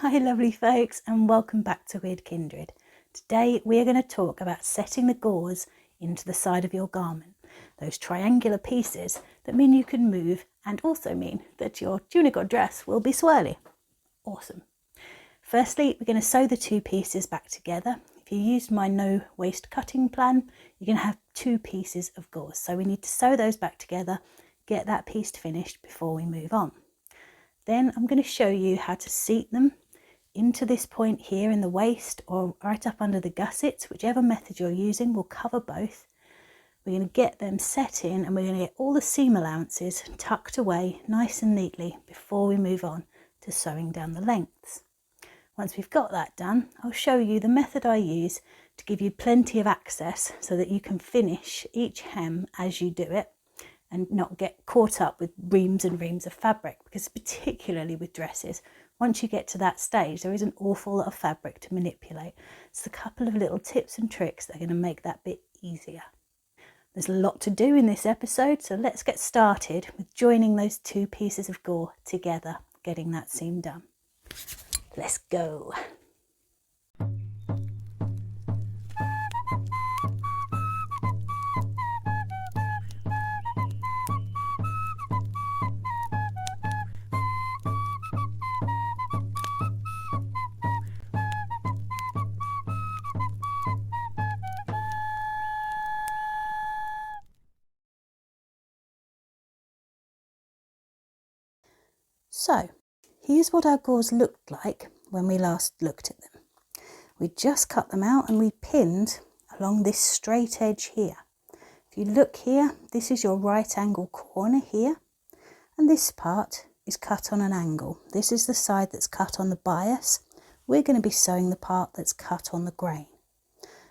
Hi lovely folks, and welcome back to Weird Kindred. Today we are going to talk about setting the gauze into the side of your garment. Those triangular pieces that mean you can move and also mean that your tunic or dress will be swirly. Awesome. Firstly, we're going to sew the two pieces back together. If you used my no waste cutting plan, you're going to have two pieces of gauze. So we need to sew those back together, get that piece finished before we move on. Then I'm going to show you how to seat them into this point here in the waist or right up under the gussets. Whichever method you're using will cover both. We're going to get them set in and we're going to get all the seam allowances tucked away nice and neatly before we move on to sewing down the lengths. Once we've got that done, I'll show you the method I use to give you plenty of access so that you can finish each hem as you do it and not get caught up with reams and reams of fabric, because particularly with dresses, once you get to that stage, there is an awful lot of fabric to manipulate. So a couple of little tips and tricks that are going to make that bit easier. There's a lot to do in this episode, so let's get started with joining those two pieces of gore together, getting that seam done. Let's go. So, here's what our gauze looked like when we last looked at them. We just cut them out and we pinned along this straight edge here. If you look here, this is your right angle corner here, and this part is cut on an angle. This is the side that's cut on the bias. We're going to be sewing the part that's cut on the grain.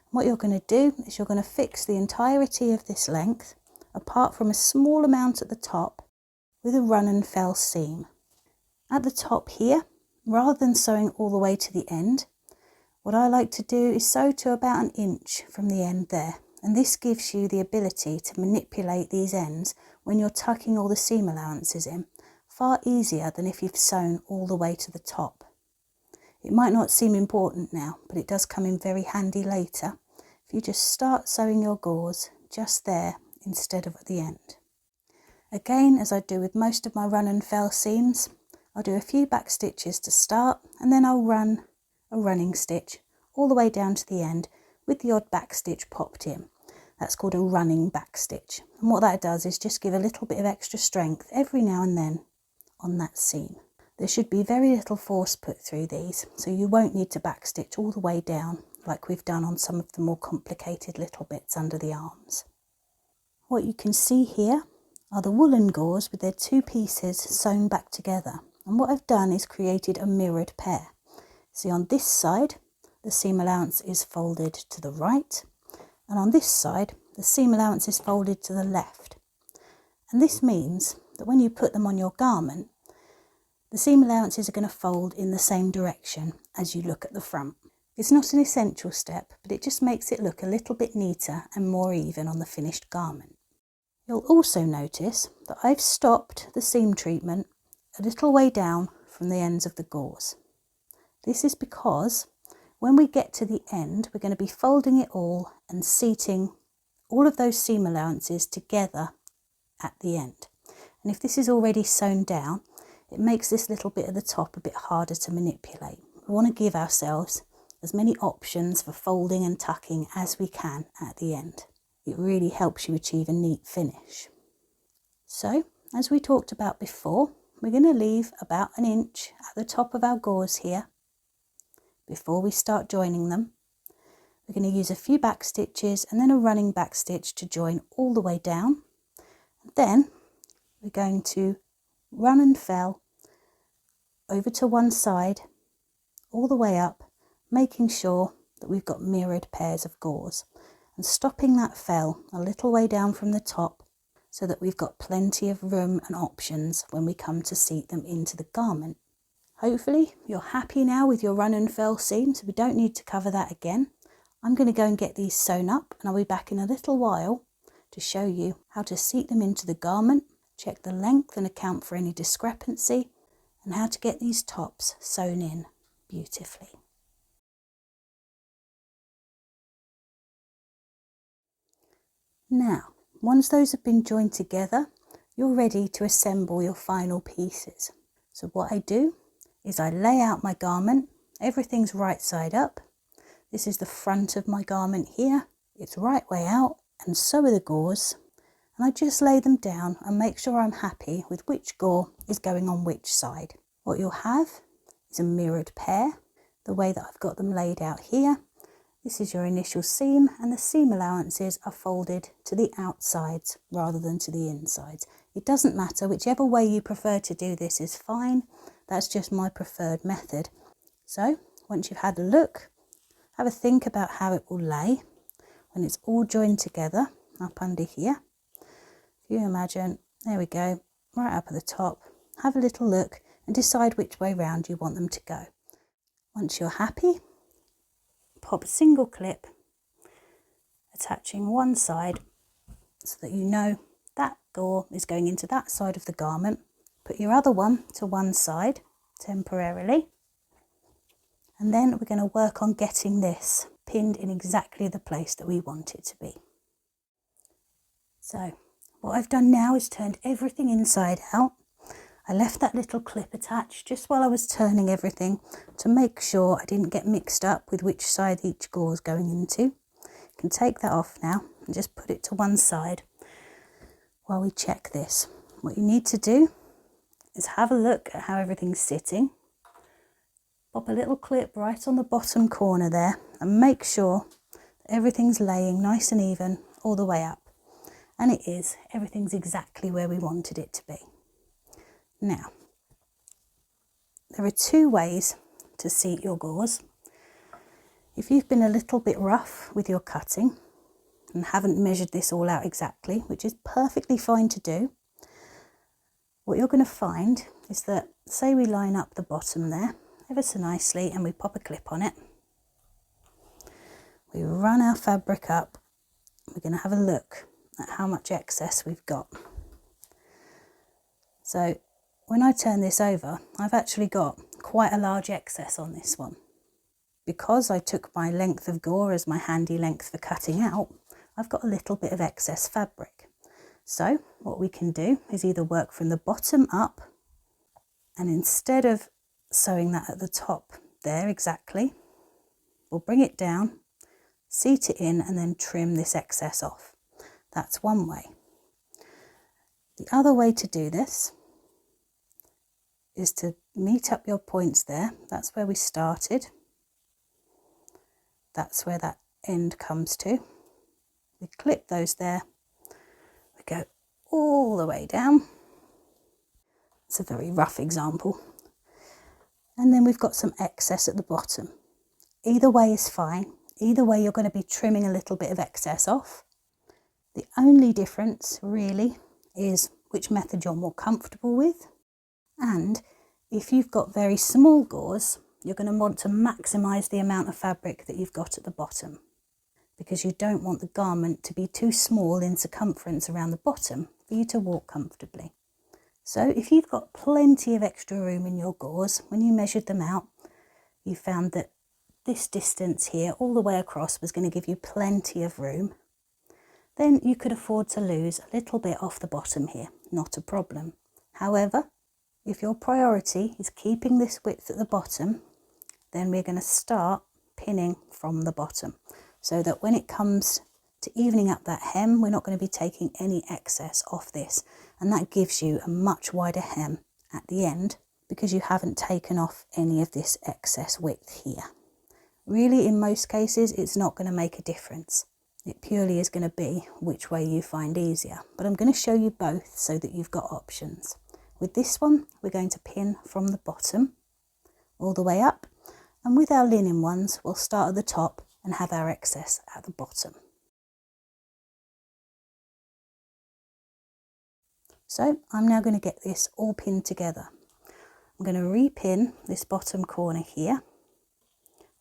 What you're going to do is you're going to fix the entirety of this length, apart from a small amount at the top, with a run and fell seam. At the top here, rather than sewing all the way to the end, what I like to do is sew to about 1 inch from the end there, and this gives you the ability to manipulate these ends when you're tucking all the seam allowances in, far easier than if you've sewn all the way to the top. It might not seem important now, but it does come in very handy later if you just start sewing your gauze just there instead of at the end. Again, as I do with most of my run and fell seams, I'll do a few back stitches to start, and then I'll run a running stitch all the way down to the end with the odd back stitch popped in. That's called a running back stitch, and what that does is just give a little bit of extra strength every now and then on that seam. There should be very little force put through these, so you won't need to back stitch all the way down like we've done on some of the more complicated little bits under the arms. What you can see here are the woolen gauze with their two pieces sewn back together. And what I've done is created a mirrored pair. See, on this side, the seam allowance is folded to the right, and on this side, the seam allowance is folded to the left. And this means that when you put them on your garment, the seam allowances are going to fold in the same direction as you look at the front. It's not an essential step, but it just makes it look a little bit neater and more even on the finished garment. You'll also notice that I've stopped the seam treatment a little way down from the ends of the gauze. This is because when we get to the end, we're going to be folding it all and seating all of those seam allowances together at the end. And if this is already sewn down, it makes this little bit at the top a bit harder to manipulate. We want to give ourselves as many options for folding and tucking as we can at the end. It really helps you achieve a neat finish. So, as we talked about before, we're going to leave about 1 inch at the top of our gauze here before we start joining them. We're going to use a few back stitches and then a running back stitch to join all the way down. And then we're going to run and fell over to one side all the way up, making sure that we've got mirrored pairs of gauze and stopping that fell a little way down from the top, so that we've got plenty of room and options when we come to seat them into the garment. Hopefully you're happy now with your run and fell seam, so we don't need to cover that again. I'm going to go and get these sewn up, and I'll be back in a little while to show you how to seat them into the garment, check the length and account for any discrepancy, and how to get these tops sewn in beautifully. Now, once those have been joined together, you're ready to assemble your final pieces. So what I do is I lay out my garment, everything's right side up. This is the front of my garment here, it's right way out, and so are the gores. And I just lay them down and make sure I'm happy with which gore is going on which side. What you'll have is a mirrored pair, the way that I've got them laid out here. This is your initial seam, and the seam allowances are folded to the outsides rather than to the insides. It doesn't matter, whichever way you prefer to do this is fine. That's just my preferred method. So once you've had a look, have a think about how it will lay when it's all joined together up under here. If you imagine, there we go, right up at the top, have a little look and decide which way round you want them to go. Once you're happy, pop a single clip attaching one side so that you know that gore is going into that side of the garment. Put your other one to one side temporarily, and then we're going to work on getting this pinned in exactly the place that we want it to be. So what I've done now is turned everything inside out. I left that little clip attached just while I was turning everything to make sure I didn't get mixed up with which side each gore is going into. You can take that off now and just put it to one side while we check this. What you need to do is have a look at how everything's sitting. Pop a little clip right on the bottom corner there and make sure that everything's laying nice and even all the way up. And it is, everything's exactly where we wanted it to be. Now, there are two ways to seat your gores. If you've been a little bit rough with your cutting and haven't measured this all out exactly, which is perfectly fine to do, what you're going to find is that, say we line up the bottom there ever so nicely and we pop a clip on it. We run our fabric up, we're going to have a look at how much excess we've got. So when I turn this over, I've actually got quite a large excess on this one. Because I took my length of gore as my handy length for cutting out, I've got a little bit of excess fabric. So what we can do is either work from the bottom up, and instead of sewing that at the top there exactly, we'll bring it down, seat it in, and then trim this excess off. That's one way. The other way to do this is to meet up your points there. That's where we started. That's where that end comes to. We clip those there. We go all the way down. It's a very rough example. And then we've got some excess at the bottom. Either way is fine. Either way you're going to be trimming a little bit of excess off. The only difference really is which method you're more comfortable with. And if you've got very small gores, you're going to want to maximise the amount of fabric that you've got at the bottom, because you don't want the garment to be too small in circumference around the bottom for you to walk comfortably. So if you've got plenty of extra room in your gores, when you measured them out, you found that this distance here all the way across was going to give you plenty of room, then you could afford to lose a little bit off the bottom here, not a problem. However, if your priority is keeping this width at the bottom, then we're going to start pinning from the bottom, so that when it comes to evening up that hem, we're not going to be taking any excess off this, and that gives you a much wider hem at the end because you haven't taken off any of this excess width here. Really, in most cases, it's not going to make a difference. It purely is going to be which way you find easier, but I'm going to show you both so that you've got options. With this one, we're going to pin from the bottom all the way up, and with our linen ones, we'll start at the top and have our excess at the bottom. So I'm now going to get this all pinned together. I'm going to re-pin this bottom corner here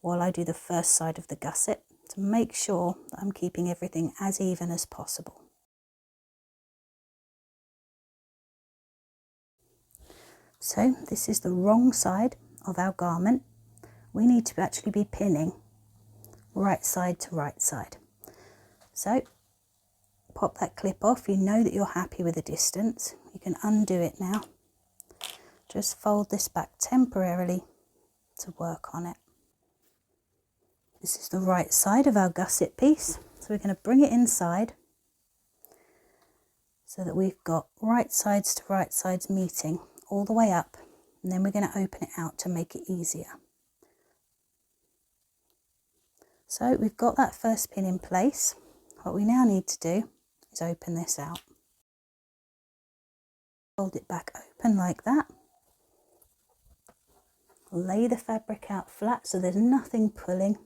while I do the first side of the gusset to make sure that I'm keeping everything as even as possible. So this is the wrong side of our garment. we need to actually be pinning right side to right side. So pop that clip off. You know that you're happy with the distance. You can undo it now. Just fold this back temporarily to work on it. This is the right side of our gusset piece, so we're going to bring it inside so that we've got right sides to right sides meeting all the way up, and then we're going to open it out to make it easier. So we've got that first pin in place. What we now need to do is open this out. Fold it back open like that. Lay the fabric out flat so there's nothing pulling,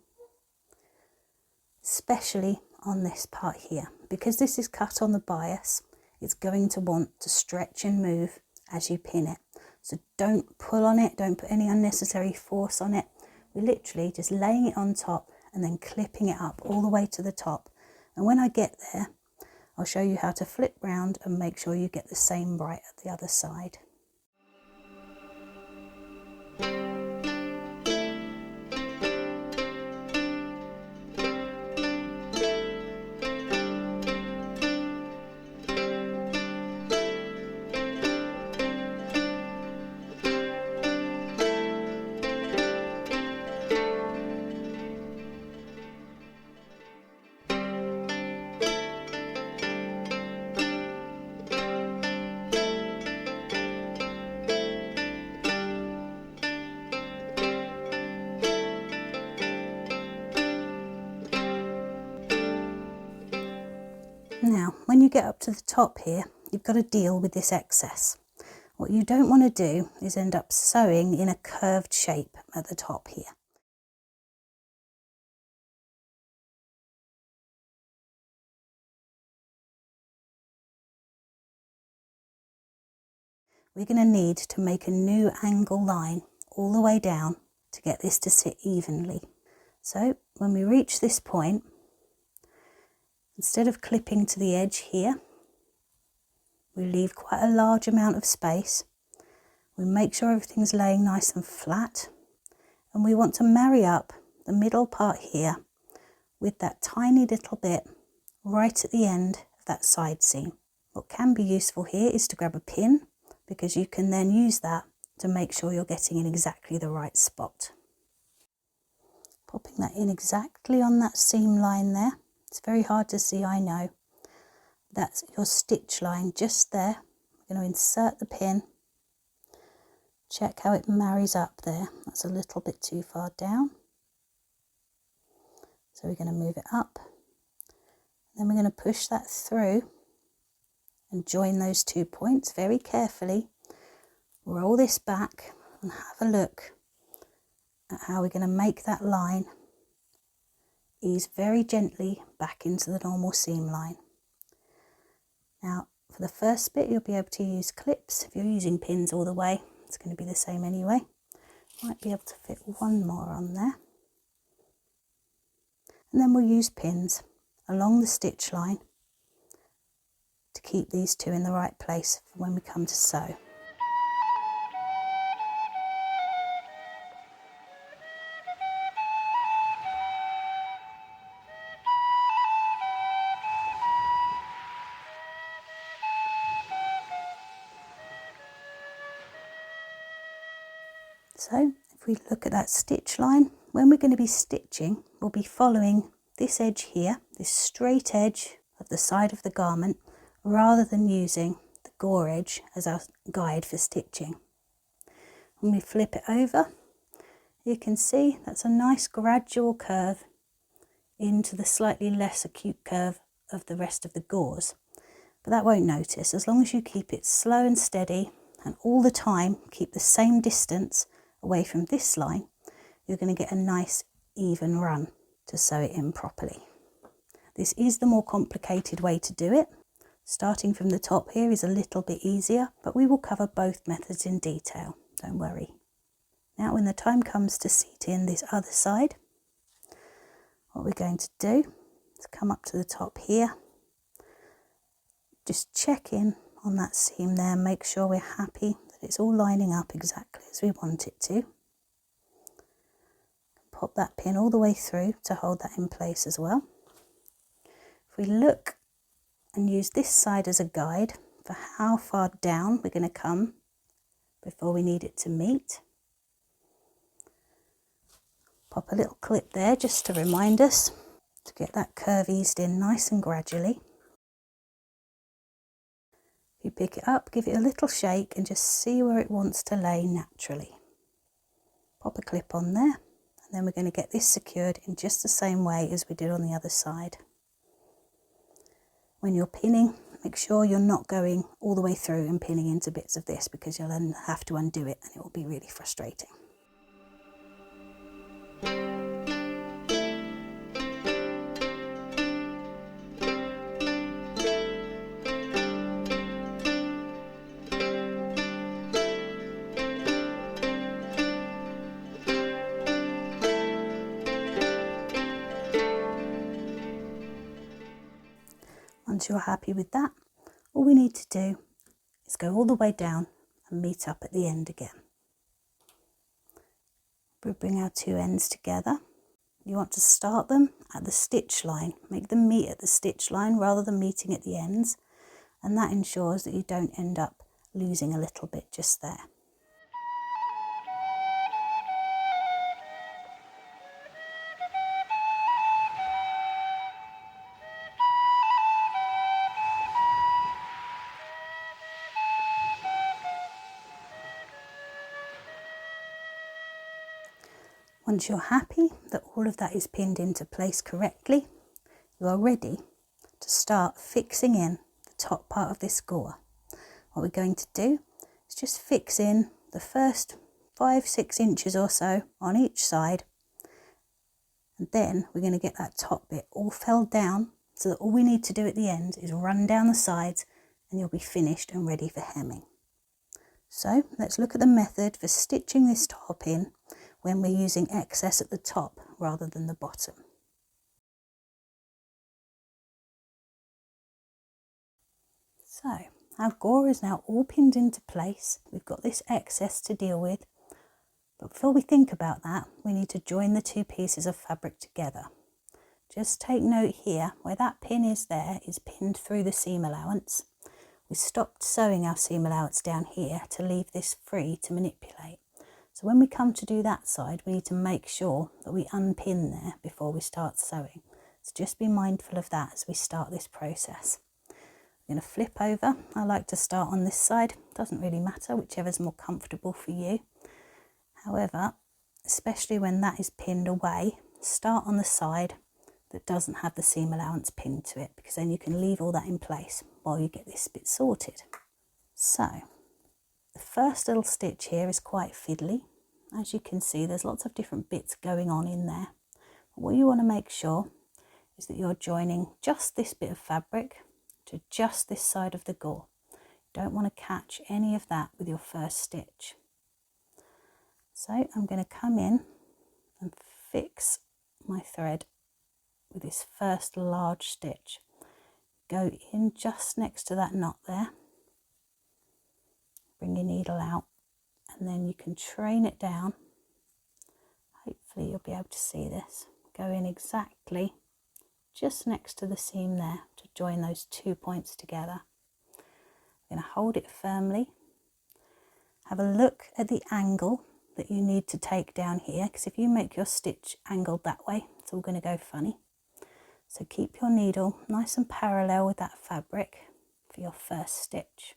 especially on this part here. Because this is cut on the bias, it's going to want to stretch and move as you pin it. So don't pull on it, don't put any unnecessary force on it. We're literally just laying it on top and then clipping it up all the way to the top. And when I get there, I'll show you how to flip round and make sure you get the same right at the other side. Now, when you get up to the top here, you've got to deal with this excess. What you don't want to do is end up sewing in a curved shape at the top here. We're going to need to make a new angle line all the way down to get this to sit evenly. So when we reach this point, instead of clipping to the edge here, we leave quite a large amount of space. We make sure everything's laying nice and flat, and we want to marry up the middle part here with that tiny little bit right at the end of that side seam. What can be useful here is to grab a pin, because you can then use that to make sure you're getting in exactly the right spot. Popping that in exactly on that seam line there. It's very hard to see, I know. That's your stitch line just there. We're going to insert the pin. Check how it marries up there. That's a little bit too far down. So we're going to move it up. Then we're going to push that through and join those 2 points very carefully. Roll this back and have a look at how we're going to make that line ease very gently back into the normal seam line. Now, for the first bit, you'll be able to use clips. If you're using pins all the way, it's going to be the same anyway. Might be able to fit one more on there. And then we'll use pins along the stitch line to keep these two in the right place for when we come to sew. So if we look at that stitch line, when we're going to be stitching, we'll be following this edge here, this straight edge of the side of the garment, rather than using the Gore edge as our guide for stitching. When we flip it over, you can see that's a nice gradual curve into the slightly less acute curve of the rest of the gauze. But that won't notice, as long as you keep it slow and steady and all the time keep the same distance away from this line, you're going to get a nice even run to sew it in properly. This is the more complicated way to do it. Starting from the top here is a little bit easier, but we will cover both methods in detail, don't worry. Now when the time comes to seat in this other side, what we're going to do is come up to the top here, just check in on that seam there, make sure we're happy that it's all lining up exactly as we want it to. pop that pin all the way through to hold that in place as well. If we look and use this side as a guide for how far down we're going to come before we need it to meet, pop a little clip there just to remind us to get that curve eased in nice and gradually. If you pick it up, give it a little shake and just see where it wants to lay naturally. Pop a clip on there, and then we're going to get this secured in just the same way as we did on the other side. When you're pinning, make sure you're not going all the way through and pinning into bits of this, because you'll then have to undo it and it will be really frustrating. Once you're happy with that, all we need to do is go all the way down and meet up at the end again. We bring our two ends together. You want to start them at the stitch line. Make them meet at the stitch line rather than meeting at the ends, and that ensures that you don't end up losing a little bit just there. Once you're happy that all of that is pinned into place correctly, you are ready to start fixing in the top part of this gore. What we're going to do is just fix in the first 5-6 inches or so on each side, and then we're going to get that top bit all felled down so that all we need to do at the end is run down the sides and you'll be finished and ready for hemming. So let's look at the method for stitching this top in when we're using excess at the top rather than the bottom. So our gore is now all pinned into place. We've got this excess to deal with, but before we think about that, we need to join the two pieces of fabric together. Just take note here, where that pin is there is pinned through the seam allowance. We stopped sewing our seam allowance down here to leave this free to manipulate. So when we come to do that side, we need to make sure that we unpin there before we start sewing. So just be mindful of that as we start this process. I'm going to flip over. I like to start on this side. Doesn't really matter, whichever's more comfortable for you. However, especially when that is pinned away, start on the side that doesn't have the seam allowance pinned to it, because then you can leave all that in place while you get this bit sorted. So the first little stitch here is quite fiddly. As you can see, there's lots of different bits going on in there. But what you want to make sure is that you're joining just this bit of fabric to just this side of the gore. You don't want to catch any of that with your first stitch. So I'm going to come in and fix my thread with this first large stitch. Go in just next to that knot there. Bring your needle out, and then you can train it down. Hopefully you'll be able to see this. Go in exactly just next to the seam there to join those 2 points together. I'm going to hold it firmly. Have a look at the angle that you need to take down here, because if you make your stitch angled that way, it's all going to go funny. So keep your needle nice and parallel with that fabric for your first stitch.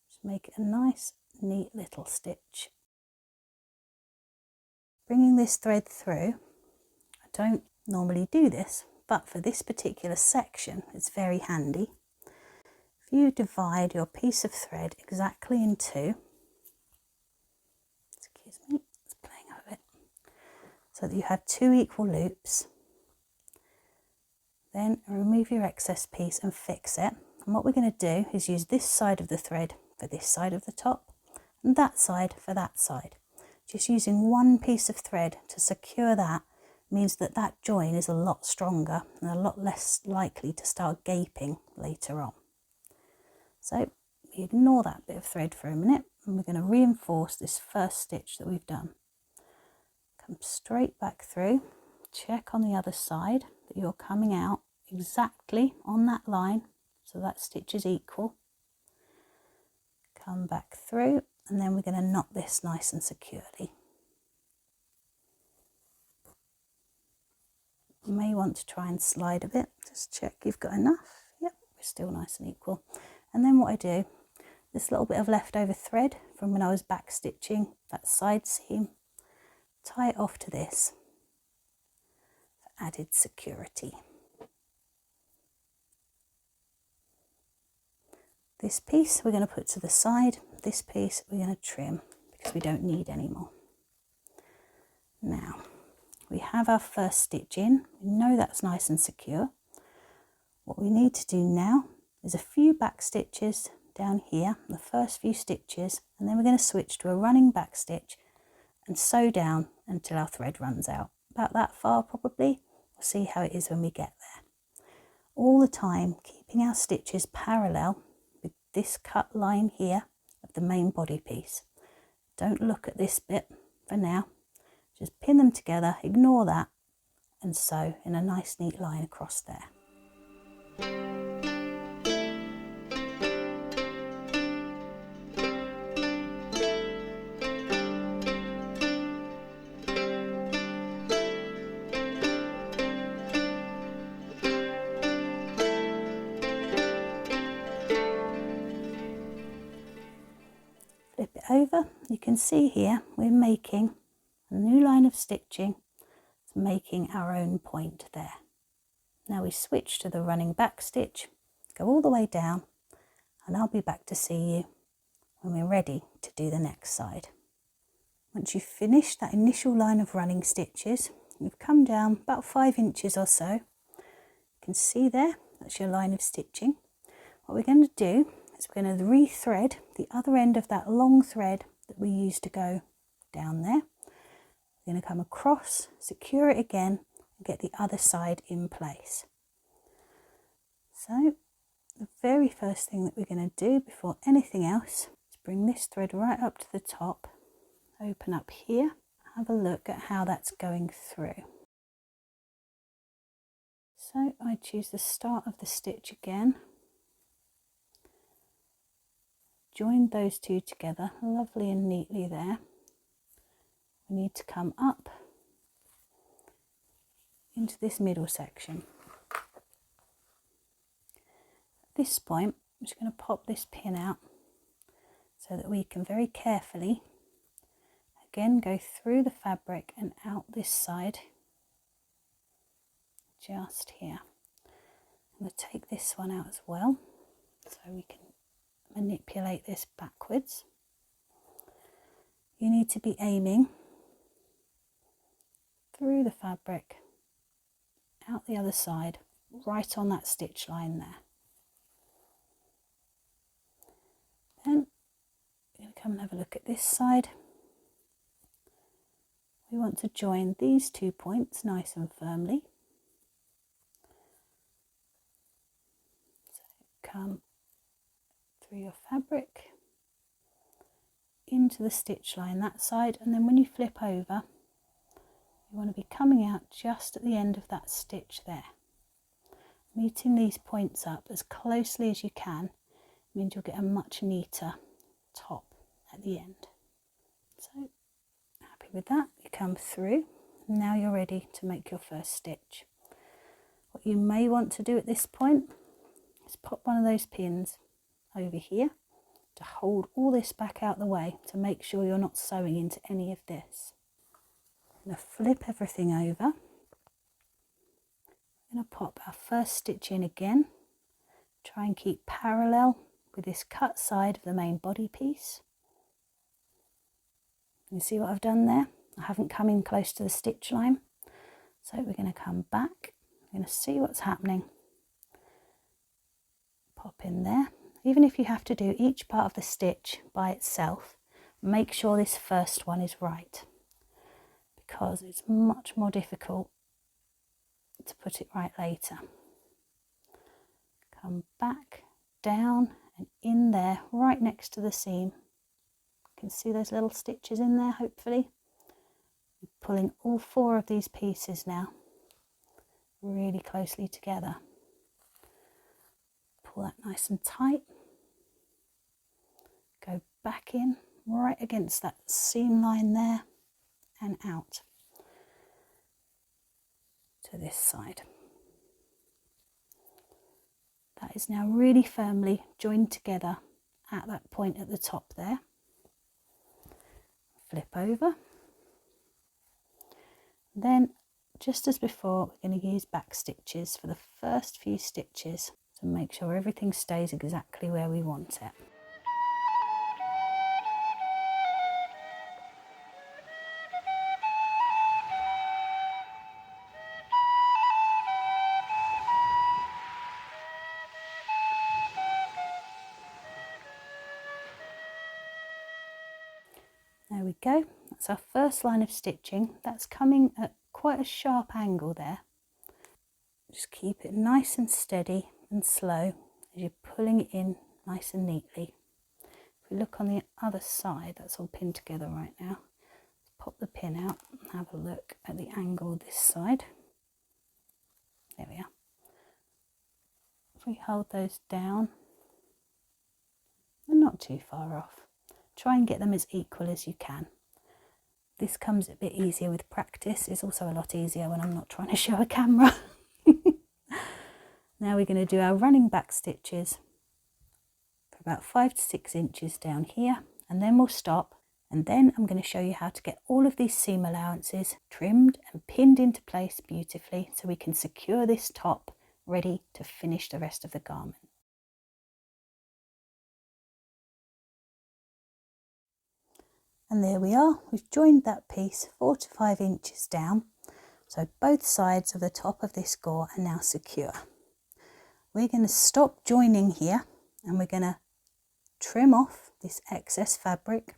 Just make it a nice, neat little stitch. Bringing this thread through, I don't normally do this, but for this particular section, it's very handy. If you divide your piece of thread exactly in two, excuse me, it's playing out a bit, so that you have 2 equal loops, then remove your excess piece and fix it. And what we're going to do is use this side of the thread for this side of the top, and that side for that side. Just using one piece of thread to secure that means that that join is a lot stronger and a lot less likely to start gaping later on. So we ignore that bit of thread for a minute, and we're going to reinforce this first stitch that we've done. Come straight back through, check on the other side that you're coming out exactly on that line so that stitch is equal. Come back through, and then we're going to knot this nice and securely. You may want to try and slide a bit, just check you've got enough. Yep, we're still nice and equal. And then what I do, this little bit of leftover thread from when I was back stitching that side seam, tie it off to this for added security. This piece we're going to put to the side, this piece we're going to trim because we don't need any more. Now we have our first stitch in, we know that's nice and secure. What we need to do now is a few back stitches down here, the first few stitches, and then we're going to switch to a running back stitch and sew down until our thread runs out. About that far probably. We'll see how it is when we get there. All the time keeping our stitches parallel with this cut line here of the main body piece. Don't look at this bit for now. Just pin them together, ignore that, and sew in a nice neat line across there. Flip it over, you can see here we're making a new line of stitching, it's making our own point there. Now we switch to the running back stitch, go all the way down, and I'll be back to see you when we're ready to do the next side. Once you've finished that initial line of running stitches, you've come down about 5 inches or so. You can see there, that's your line of stitching. What we're going to do is we're going to re-thread the other end of that long thread that we used to go down there. We're going to come across, secure it again, and get the other side in place. So the very first thing that we're going to do before anything else is bring this thread right up to the top, open up here, have a look at how that's going through. So I choose the start of the stitch again, join those two together lovely and neatly there. We need to come up into this middle section. At this point, I'm just going to pop this pin out so that we can very carefully again go through the fabric and out this side, just here. I'm going to take this one out as well so we can manipulate this backwards. You need to be aiming through the fabric, out the other side, right on that stitch line there. Then we're going to come and have a look at this side. We want to join these 2 points nice and firmly. So come through your fabric, into the stitch line that side, and then when you flip over, you want to be coming out just at the end of that stitch there. Meeting these points up as closely as you can means you'll get a much neater top at the end. So happy with that, you come through, now you're ready to make your first stitch. What you may want to do at this point is pop one of those pins over here to hold all this back out the way to make sure you're not sewing into any of this. I'm going to flip everything over. I'm going to pop our first stitch in again, try and keep parallel with this cut side of the main body piece. You see what I've done there? I haven't come in close to the stitch line, so we're going to come back, we're going to see what's happening. Pop in there. Even if you have to do each part of the stitch by itself, make sure this first one is right, because it's much more difficult to put it right later. Come back, down and in there, right next to the seam. You can see those little stitches in there, hopefully. You pulling all 4 of these pieces now really closely together. Pull that nice and tight. Go back in right against that seam line there and out to this side. That is now really firmly joined together at that point at the top there. Flip over. Then, just as before, we're going to use back stitches for the first few stitches to make sure everything stays exactly where we want it. There we go, that's our first line of stitching. That's coming at quite a sharp angle there. Just keep it nice and steady and slow as you're pulling it in nice and neatly. If we look on the other side, that's all pinned together right now. Pop the pin out and have a look at the angle this side. There we are. If we hold those down, they're not too far off. Try and get them as equal as you can. This comes a bit easier with practice. It's also a lot easier when I'm not trying to show a camera. Now we're going to do our running back stitches for about 5 to 6 inches down here, and then we'll stop, and then I'm going to show you how to get all of these seam allowances trimmed and pinned into place beautifully so we can secure this top ready to finish the rest of the garment. And there we are, we've joined that piece 4 to 5 inches down, so both sides of the top of this gore are now secure. We're going to stop joining here and we're going to trim off this excess fabric,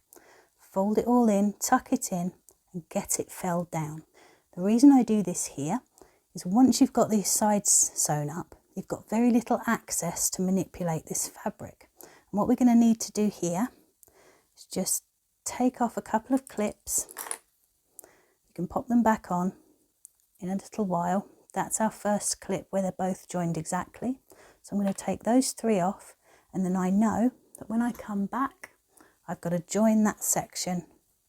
fold it all in, tuck it in and get it felled down. The reason I do this here is once you've got these sides sewn up, you've got very little access to manipulate this fabric. And what we're going to need to do here is just take off a couple of clips. You can pop them back on in a little while. That's our first clip where they're both joined exactly. So I'm going to take those 3 off, and then I know that when I come back I've got to join that section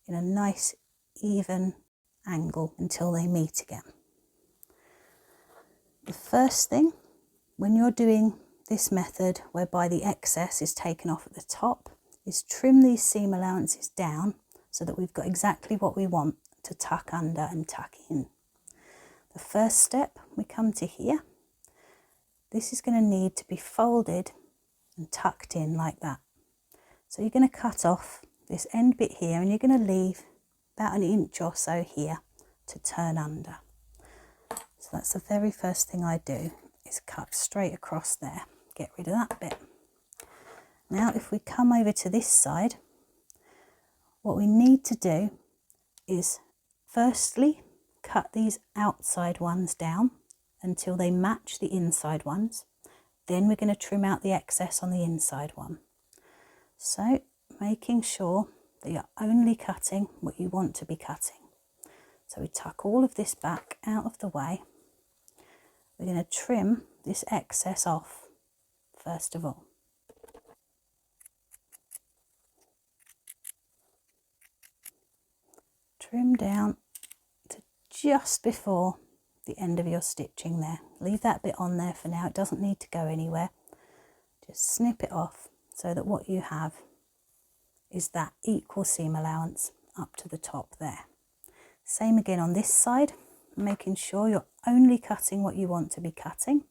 in a nice even angle until they meet again. The first thing when you're doing this method whereby the excess is taken off at the top is trim these seam allowances down so that we've got exactly what we want to tuck under and tuck in. The first step, we come to here. This is going to need to be folded and tucked in like that. So you're going to cut off this end bit here and you're going to leave about 1 inch or so here to turn under. So that's the very first thing I do, is cut straight across there, get rid of that bit. Now if we come over to this side, what we need to do is firstly cut these outside ones down until they match the inside ones. Then we're going to trim out the excess on the inside one. So making sure that you're only cutting what you want to be cutting. So we tuck all of this back out of the way. We're going to trim this excess off first of all. Trim down to just before the end of your stitching there. Leave that bit on there for now, it doesn't need to go anywhere. Just snip it off so that what you have is that equal seam allowance up to the top there. Same again on this side, making sure you're only cutting what you want to be cutting.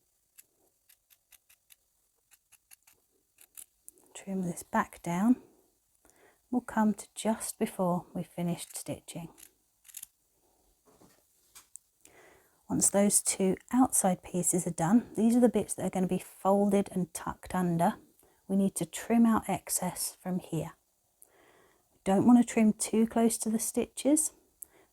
Trim this back down. We'll come to just before we finished stitching. Once those 2 outside pieces are done, these are the bits that are going to be folded and tucked under. We need to trim out excess from here. Don't want to trim too close to the stitches,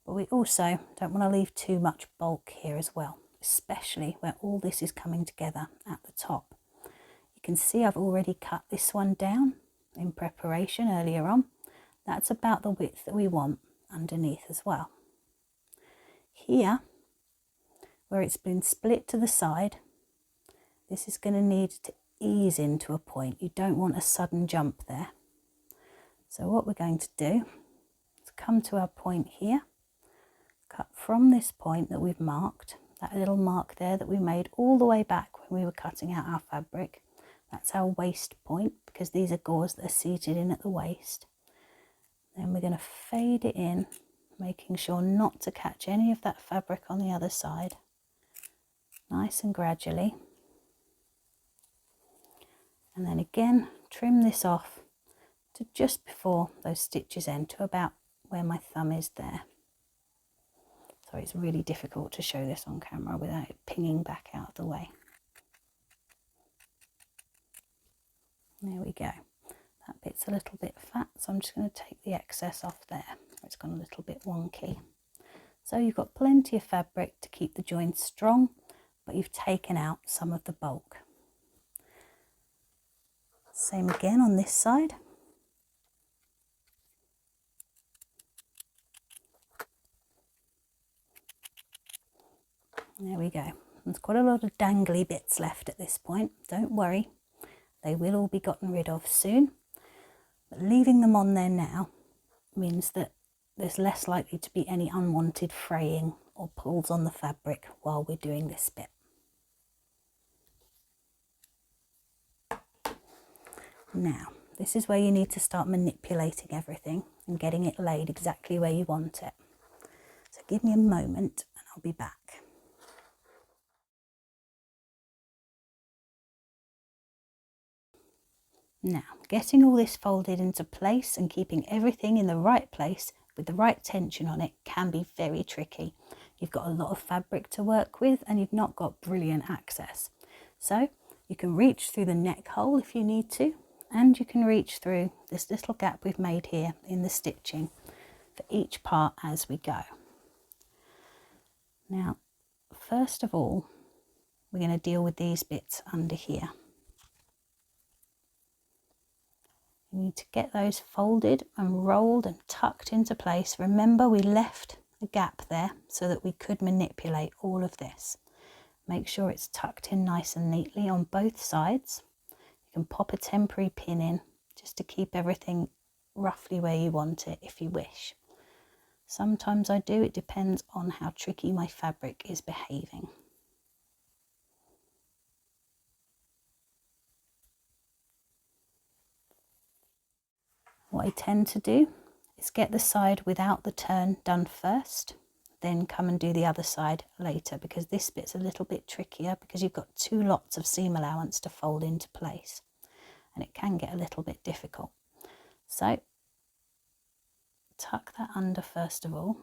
but we also don't want to leave too much bulk here as well, especially where all this is coming together at the top. You can see I've already cut this one down in preparation earlier on. That's about the width that we want underneath as well. here, where it's been split to the side, this is going to need to ease into a point. You don't want a sudden jump there. So what we're going to do is come to our point here, cut from this point that we've marked, that little mark there that we made all the way back when we were cutting out our fabric. That's our waist point, because these are gauze that are seated in at the waist. Then we're going to fade it in, making sure not to catch any of that fabric on the other side, nice and gradually. And then again, trim this off to just before those stitches end, to about where my thumb is there. So it's really difficult to show this on camera without it pinging back out of the way. There we go. That bit's a little bit fat, so I'm just going to take the excess off there. It's gone a little bit wonky. So you've got plenty of fabric to keep the joints strong, but you've taken out some of the bulk. Same again on this side. There we go. There's quite a lot of dangly bits left at this point. Don't worry, they will all be gotten rid of soon. But leaving them on there now means that there's less likely to be any unwanted fraying or pulls on the fabric while we're doing this bit. Now, this is where you need to start manipulating everything and getting it laid exactly where you want it. So give me a moment and I'll be back. Now, getting all this folded into place and keeping everything in the right place with the right tension on it can be very tricky. You've got a lot of fabric to work with and you've not got brilliant access. So you can reach through the neck hole if you need to, and you can reach through this little gap we've made here in the stitching for each part as we go. Now, first of all, we're going to deal with these bits under here. You need to get those folded and rolled and tucked into place. Remember, we left a gap there so that we could manipulate all of this. Make sure it's tucked in nice and neatly on both sides. You can pop a temporary pin in just to keep everything roughly where you want it if you wish. Sometimes I do, it depends on how tricky my fabric is behaving. What I tend to do is get the side without the turn done first, then come and do the other side later, because this bit's a little bit trickier because you've got two lots of seam allowance to fold into place and it can get a little bit difficult. So tuck that under first of all,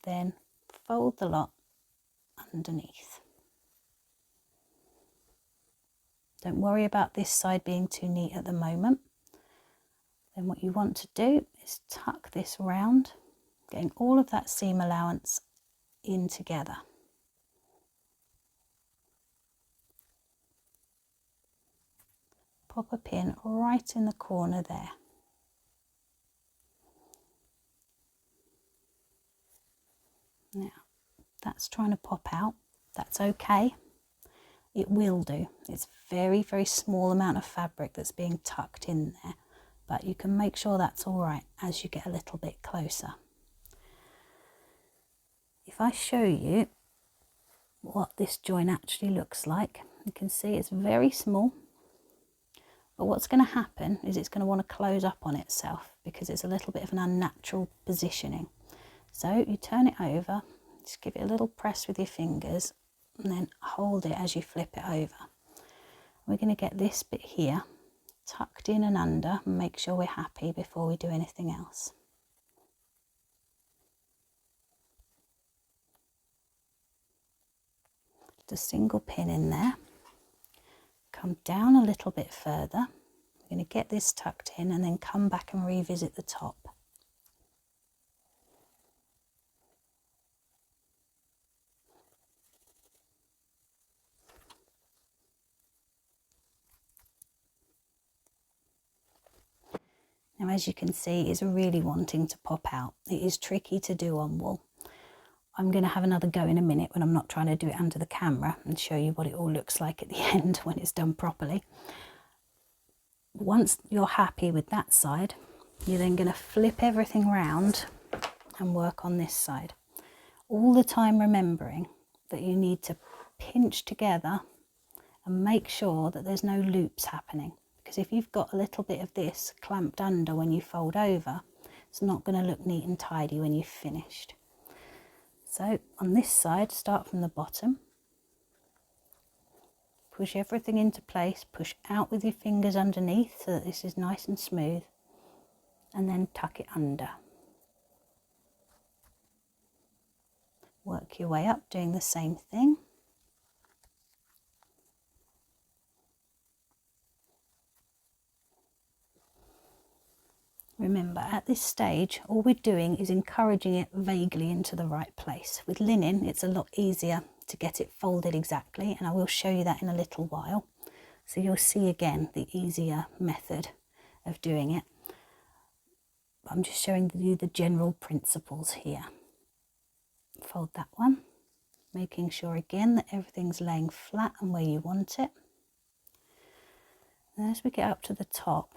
then fold the lot underneath. Don't worry about this side being too neat at the moment. Then what you want to do is tuck this round, getting all of that seam allowance in together. Pop a pin right in the corner there. Now, that's trying to pop out. That's okay. It will do. It's very, very small amount of fabric that's being tucked in there, but you can make sure that's all right as you get a little bit closer. If I show you what this join actually looks like, you can see it's very small, but what's going to happen is it's going to want to close up on itself because it's a little bit of an unnatural positioning. So you turn it over, just give it a little press with your fingers and then hold it as you flip it over. We're going to get this bit here tucked in and under and make sure we're happy before we do anything else. Just a single pin in there, come down a little bit further. We're going to get this tucked in and then come back and revisit the top. Now, as you can see, it's really wanting to pop out. It is tricky to do on wool. I'm going to have another go in a minute when I'm not trying to do it under the camera and show you what it all looks like at the end when it's done properly. Once you're happy with that side, you're then going to flip everything round and work on this side. All the time remembering that you need to pinch together and make sure that there's no loops happening. Because if you've got a little bit of this clamped under when you fold over, it's not going to look neat and tidy when you've finished. So on this side, start from the bottom. Push everything into place, push out with your fingers underneath so that this is nice and smooth, and then tuck it under. Work your way up doing the same thing. Remember, at this stage, all we're doing is encouraging it vaguely into the right place. With linen, it's a lot easier to get it folded exactly, and I will show you that in a little while. So you'll see again the easier method of doing it. I'm just showing you the general principles here. Fold that one, making sure again that everything's laying flat and where you want it. And as we get up to the top,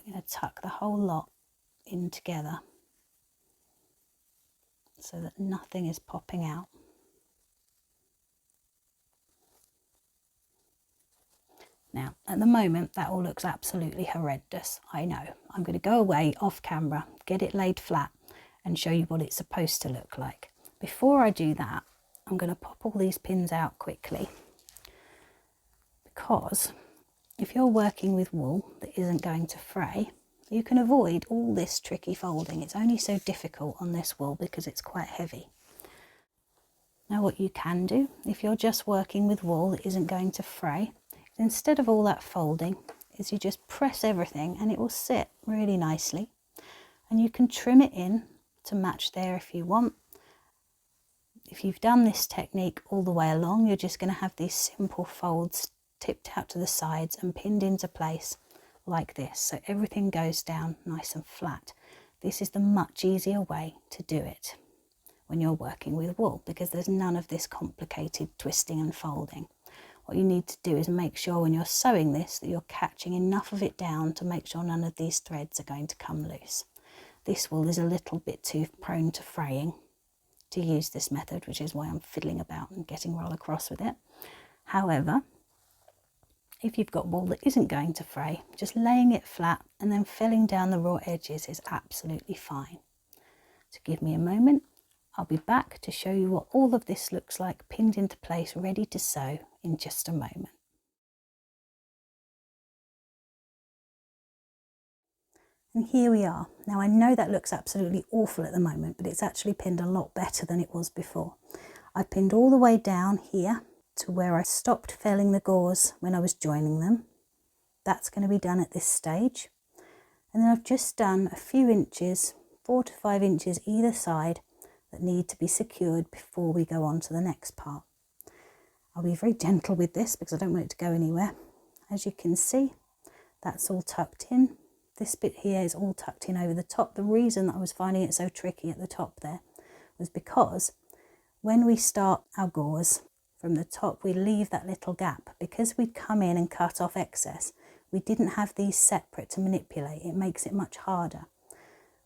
we're going to tuck the whole lot in together so that nothing is popping out. Now, at the moment, that all looks absolutely horrendous. I know. I'm going to go away off camera, get it laid flat, and show you what it's supposed to look like. Before I do that, I'm going to pop all these pins out quickly, because if you're working with wool that isn't going to fray, you can avoid all this tricky folding. It's only so difficult on this wool because it's quite heavy. Now, what you can do, if you're just working with wool that isn't going to fray, instead of all that folding, is you just press everything and it will sit really nicely. And you can trim it in to match there if you want. If you've done this technique all the way along, you're just going to have these simple folds tipped out to the sides and pinned into place like this. So everything goes down nice and flat. This is the much easier way to do it when you're working with wool, because there's none of this complicated twisting and folding. What you need to do is make sure when you're sewing this that you're catching enough of it down to make sure none of these threads are going to come loose. This wool is a little bit too prone to fraying to use this method, which is why I'm fiddling about and getting rather cross with it. However, if you've got wool that isn't going to fray, just laying it flat and then filling down the raw edges is absolutely fine. So give me a moment. I'll be back to show you what all of this looks like pinned into place, ready to sew in just a moment. And here we are. Now, I know that looks absolutely awful at the moment, but it's actually pinned a lot better than it was before. I pinned all the way down here to where I stopped felling the gores when I was joining them. That's going to be done at this stage. And then I've just done a few inches, 4 to 5 inches either side, that need to be secured before we go on to the next part. I'll be very gentle with this because I don't want it to go anywhere. As you can see, that's all tucked in. This bit here is all tucked in over the top. The reason that I was finding it so tricky at the top there was because when we start our gores from the top, we leave that little gap. Because we'd come in and cut off excess, we didn't have these separate to manipulate. It makes it much harder.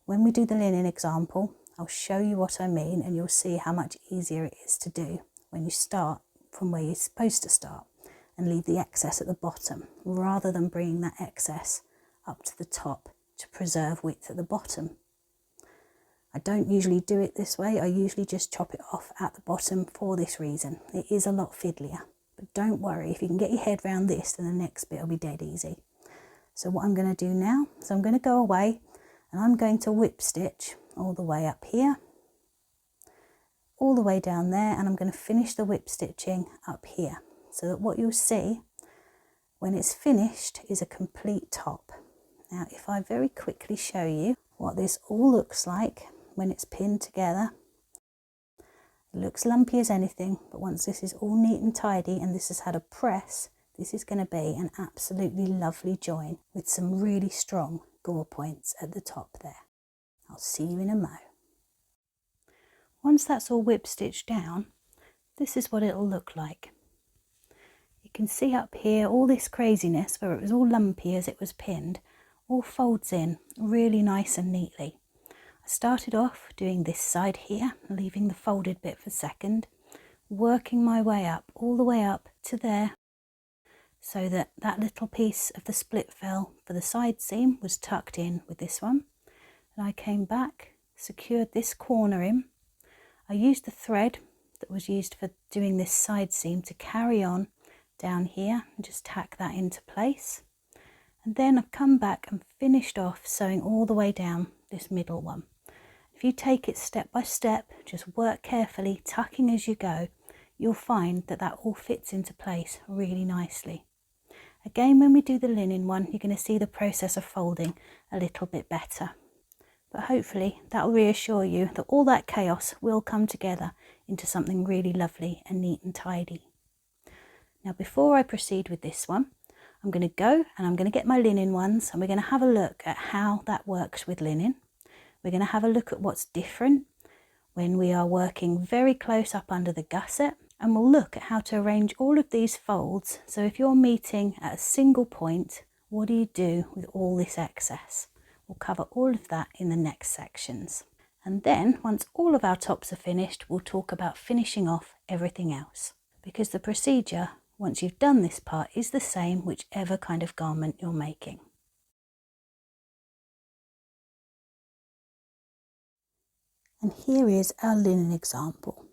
When we do the linen example, I'll show you what I mean, and you'll see how much easier it is to do when you start from where you're supposed to start and leave the excess at the bottom, rather than bringing that excess up to the top to preserve width at the bottom. I don't usually do it this way. I usually just chop it off at the bottom for this reason. It is a lot fiddlier, but don't worry. If you can get your head around this, then the next bit will be dead easy. So what I'm going to do now is I'm going to go away and I'm going to whip stitch all the way up here, all the way down there, and I'm going to finish the whip stitching up here, so that what you'll see when it's finished is a complete top. Now, if I very quickly show you what this all looks like when it's pinned together, it looks lumpy as anything, but once this is all neat and tidy and this has had a press, this is going to be an absolutely lovely join with some really strong gore points at the top there. I'll see you in a mo. Once that's all whip stitched down, this is what it'll look like. You can see up here all this craziness where it was all lumpy as it was pinned, all folds in really nice and neatly. I started off doing this side here, leaving the folded bit for second, working my way up, all the way up to there, so that that little piece of the split fell for the side seam was tucked in with this one. And I came back, secured this corner in. I used the thread that was used for doing this side seam to carry on down here and just tack that into place. And then I've come back and finished off sewing all the way down this middle one. If you take it step by step, just work carefully, tucking as you go, you'll find that that all fits into place really nicely. Again, when we do the linen one, you're going to see the process of folding a little bit better. But hopefully that will reassure you that all that chaos will come together into something really lovely and neat and tidy. Now, before I proceed with this one, I'm going to go and I'm going to get my linen ones and we're going to have a look at how that works with linen. We're going to have a look at what's different when we are working very close up under the gusset, and we'll look at how to arrange all of these folds. So if you're meeting at a single point, what do you do with all this excess? We'll cover all of that in the next sections. And then once all of our tops are finished, we'll talk about finishing off everything else, because the procedure once you've done this part is the same whichever kind of garment you're making. And here is our linen example.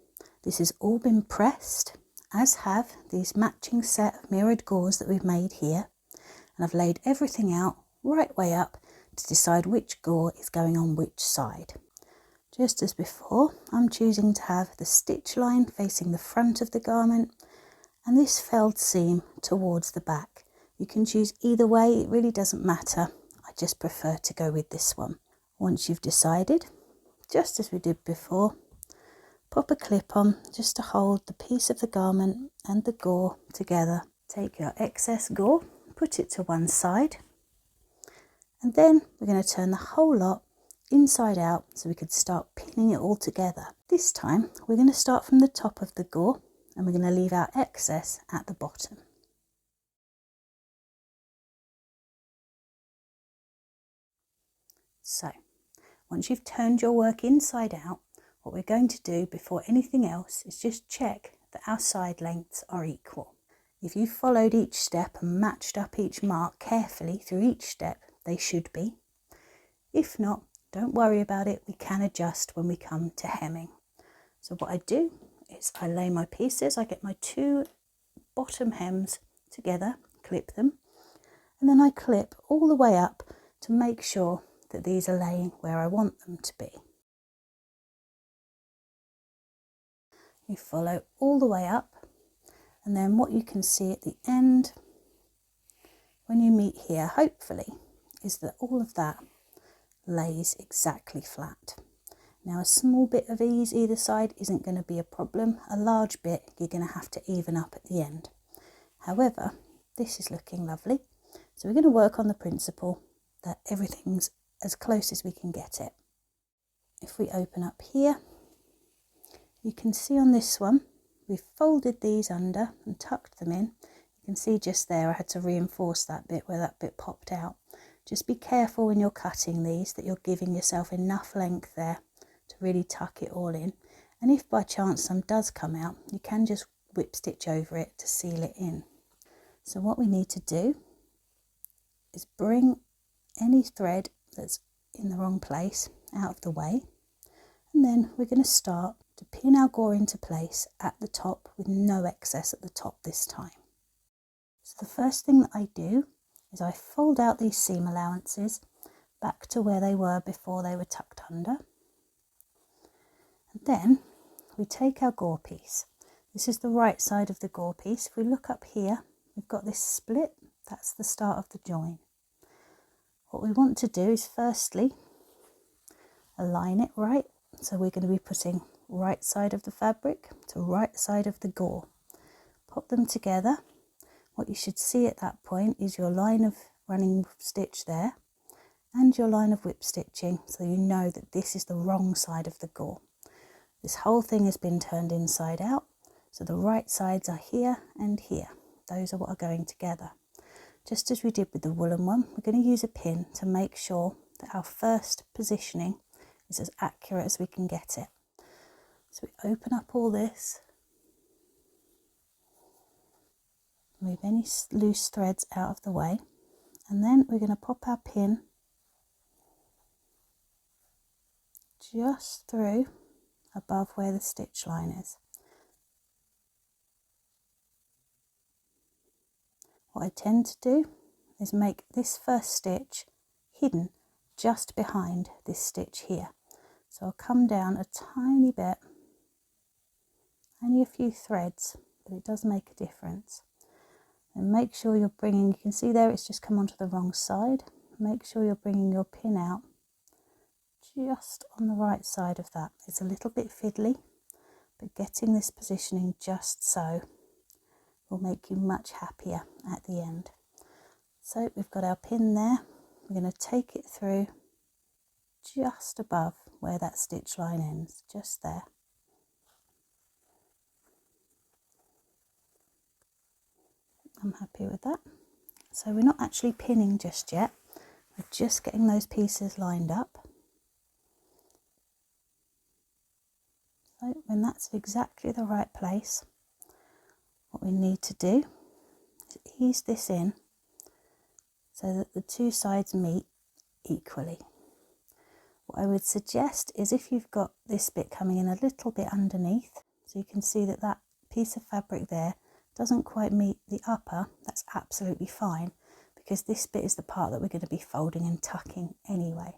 This has all been pressed, as have these matching set of mirrored gores that we've made here. And I've laid everything out right way up to decide which gore is going on which side. Just as before, I'm choosing to have the stitch line facing the front of the garment and this felled seam towards the back. You can choose either way, it really doesn't matter. I just prefer to go with this one. Once you've decided, just as we did before, pop a clip on just to hold the piece of the garment and the gore together. Take your excess gore, put it to one side, and then we're going to turn the whole lot inside out so we could start pinning it all together. This time we're going to start from the top of the gore and we're going to leave our excess at the bottom. So once you've turned your work inside out, what we're going to do before anything else is just check that our side lengths are equal. If you followed each step and matched up each mark carefully through each step, they should be. If not, don't worry about it, we can adjust when we come to hemming. So what I do is I lay my pieces, I get my two bottom hems together, clip them, and then I clip all the way up to make sure that these are laying where I want them to be. You follow all the way up, and then what you can see at the end when you meet here, hopefully, is that all of that lays exactly flat. Now a small bit of ease either side isn't going to be a problem. A large bit you're going to have to even up at the end. However, this is looking lovely. So we're going to work on the principle that everything's as close as we can get it. If we open up here, you can see on this one, we've folded these under and tucked them in. You can see just there I had to reinforce that bit where that bit popped out. Just be careful when you're cutting these that you're giving yourself enough length there to really tuck it all in. And if by chance some does come out, you can just whip stitch over it to seal it in. So what we need to do is bring any thread that's in the wrong place out of the way, and then we're going to start to pin our gore into place at the top with no excess at the top this time. So the first thing that I do is I fold out these seam allowances back to where they were before they were tucked under. And then we take our gore piece. This is the right side of the gore piece. If we look up here, we've got this split. That's the start of the join. What we want to do is firstly align it right. So we're going to be putting right side of the fabric to right side of the gore. Pop them together. What you should see at that point is your line of running stitch there and your line of whip stitching, so you know that this is the wrong side of the gore. This whole thing has been turned inside out, so the right sides are here and here. Those are what are going together. Just as we did with the woolen one, we're going to use a pin to make sure that our first positioning is as accurate as we can get it. So we open up all this, move any loose threads out of the way, and then we're going to pop our pin just through above where the stitch line is. What I tend to do is make this first stitch hidden just behind this stitch here. So I'll come down a tiny bit, only a few threads, but it does make a difference. And make sure you're bringing, you can see there it's just come onto the wrong side. Make sure you're bringing your pin out just on the right side of that. It's a little bit fiddly, but getting this positioning just so will make you much happier at the end. So we've got our pin there. We're going to take it through just above where that stitch line ends, just there. I'm happy with that. So we're not actually pinning just yet. We're just getting those pieces lined up. So when that's exactly the right place, what we need to do is ease this in so that the two sides meet equally. What I would suggest is if you've got this bit coming in a little bit underneath, so you can see that that piece of fabric there doesn't quite meet the upper, that's absolutely fine, because this bit is the part that we're going to be folding and tucking anyway.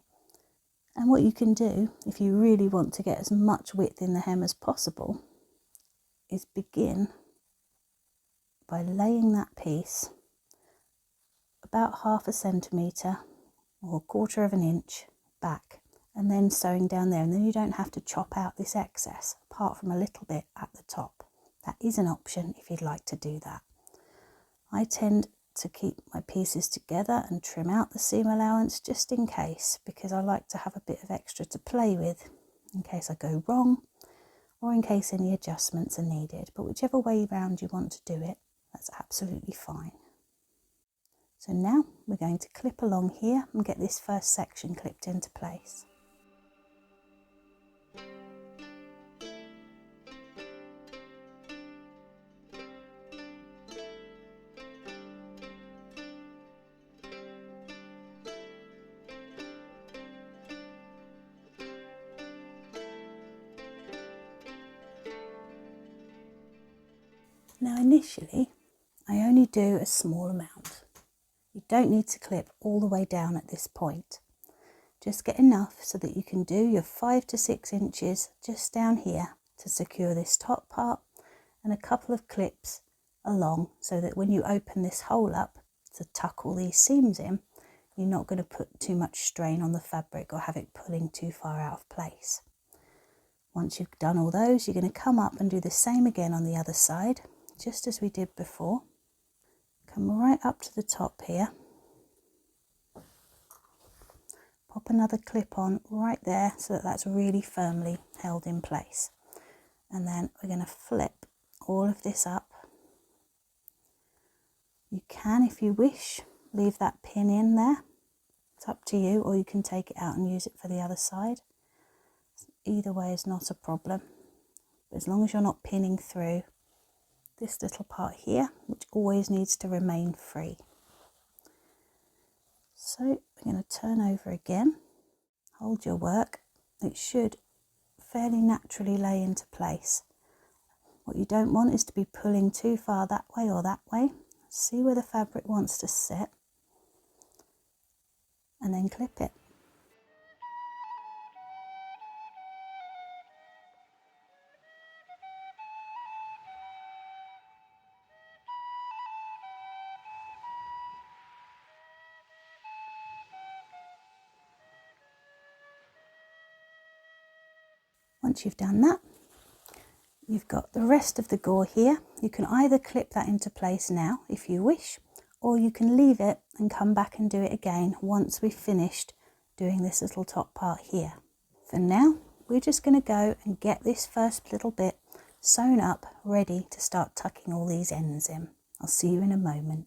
And what you can do, if you really want to get as much width in the hem as possible, is begin by laying that piece about 1/2 centimetre or 1/4 of an inch back, and then sewing down there, and then you don't have to chop out this excess apart from a little bit at the top. That is an option if you'd like to do that. I tend to keep my pieces together and trim out the seam allowance just in case, because I like to have a bit of extra to play with in case I go wrong or in case any adjustments are needed. But whichever way round you want to do it, that's absolutely fine. So now we're going to clip along here and get this first section clipped into place. Now initially, I only do a small amount. You don't need to clip all the way down at this point. Just get enough so that you can do your 5 to 6 inches just down here to secure this top part, and a couple of clips along so that when you open this hole up to tuck all these seams in, you're not going to put too much strain on the fabric or have it pulling too far out of place. Once you've done all those, you're going to come up and do the same again on the other side, just as we did before. Come right up to the top here, pop another clip on right there so that that's really firmly held in place, and then we're going to flip all of this up. You can, if you wish, leave that pin in there, it's up to you, or you can take it out and use it for the other side. Either way is not a problem, but as long as you're not pinning through this little part here, which always needs to remain free. So we're going to turn over again, hold your work, it should fairly naturally lay into place. What you don't want is to be pulling too far that way or that way. See where the fabric wants to sit and then clip it. Once you've done that, You've got the rest of the gore here. You can either clip that into place now if you wish, or you can leave it and come back and do it again once we've finished doing this little top part here. For now, we're just going to go and get this first little bit sewn up, ready to start tucking all these ends in. I'll see you in a moment.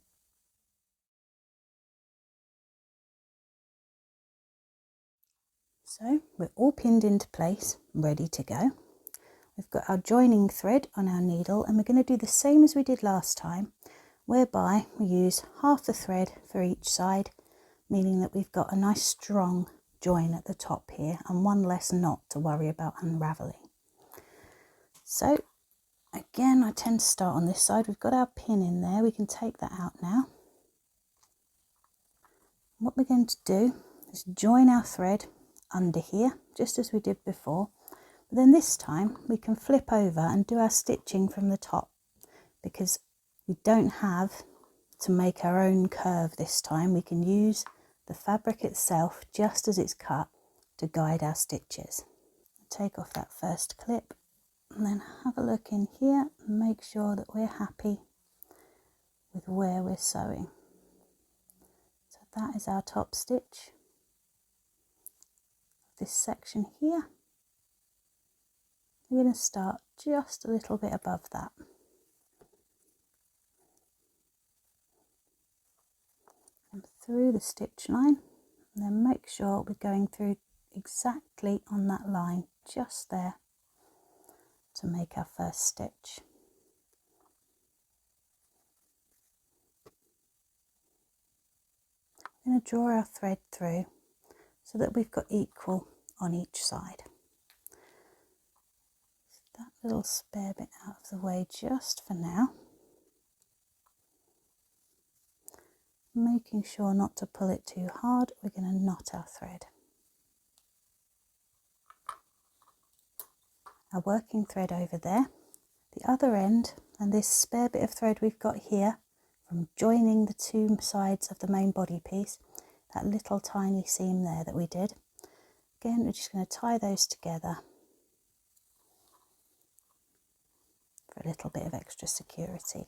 So we're all pinned into place, ready to go. We've got our joining thread on our needle, and we're going to do the same as we did last time, whereby we use half the thread for each side, meaning that we've got a nice strong join at the top here and one less knot to worry about unravelling. So again, I tend to start on this side. We've got our pin in there. We can take that out now. What we're going to do is join our thread under here, just as we did before. But then this time we can flip over and do our stitching from the top, because we don't have to make our own curve this time. We can use the fabric itself just as it's cut to guide our stitches. Take off that first clip and then have a look in here and make sure that we're happy with where we're sewing. So that is our top stitch, this section here. We're going to start just a little bit above that. And through the stitch line, and then make sure we're going through exactly on that line, just there, to make our first stitch. We're going to draw our thread through so that we've got equal on each side. That little spare bit out of the way just for now, making sure not to pull it too hard. We're going to knot our thread. Our working thread over there, the other end, and this spare bit of thread we've got here from joining the two sides of the main body piece, that little tiny seam there that we did. Again, we're just going to tie those together for a little bit of extra security.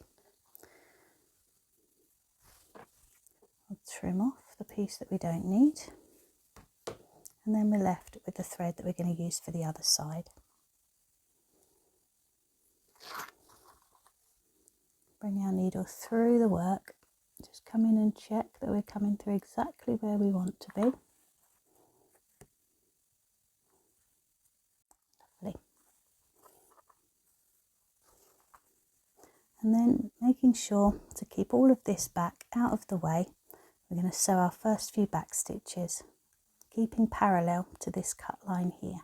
I'll trim off the piece that we don't need, and then we're left with the thread that we're going to use for the other side. Bring our needle through the work, just come in and check that we're coming through exactly where we want to be. Lovely. And then making sure to keep all of this back out of the way, we're going to sew our first few back stitches, keeping parallel to this cut line here.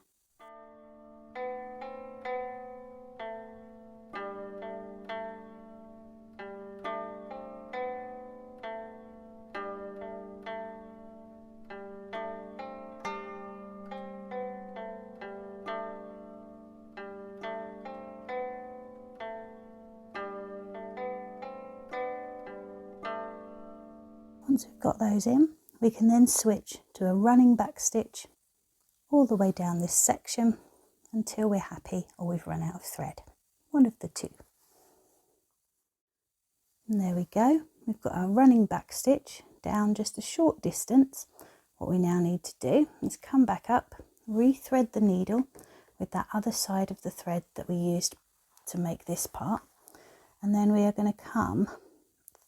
Once we've got those in, we can then switch to a running back stitch all the way down this section until we're happy or we've run out of thread. One of the two. And there we go. We've got our running back stitch down just a short distance. What we now need to do is come back up, re-thread the needle with that other side of the thread that we used to make this part. And then we are going to come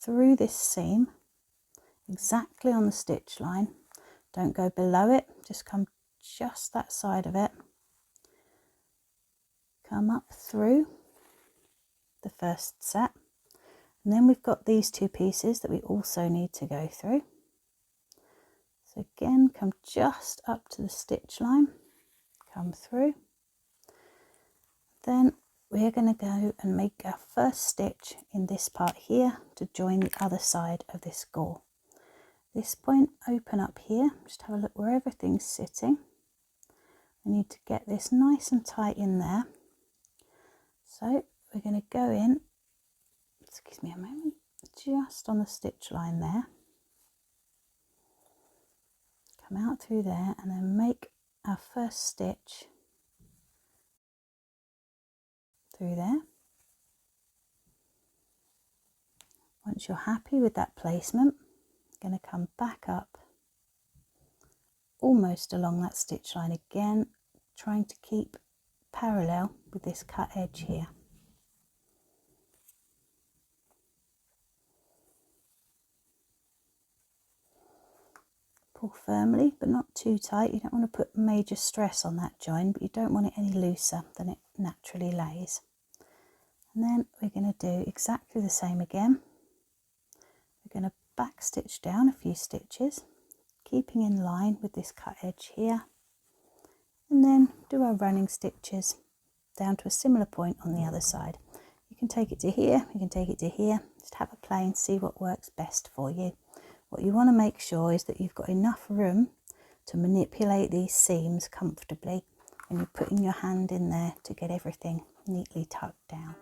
through this seam exactly on the stitch line. Don't go below it, just come just that side of it. Come up through the first set, and then we've got these two pieces that we also need to go through. So again, come just up to the stitch line, come through. Then we're going to go and make our first stitch in this part here to join the other side of this gore. This point, open up here, just have a look where everything's sitting. We need to get this nice and tight in there. So we're going to go in, excuse me a moment, just on the stitch line there. Come out through there and then make our first stitch through there. Once you're happy with that placement, I'm going to come back up almost along that stitch line again, trying to keep parallel with this cut edge here. Pull firmly but not too tight. You don't want to put major stress on that join, but you don't want it any looser than it naturally lays. And then we're going to do exactly the same again. We're going to back stitch down a few stitches, keeping in line with this cut edge here, and then do our running stitches down to a similar point on the other side. You can take it to here, you can take it to here, just have a play and see what works best for you. What you want to make sure is that you've got enough room to manipulate these seams comfortably when you're putting your hand in there to get everything neatly tucked down.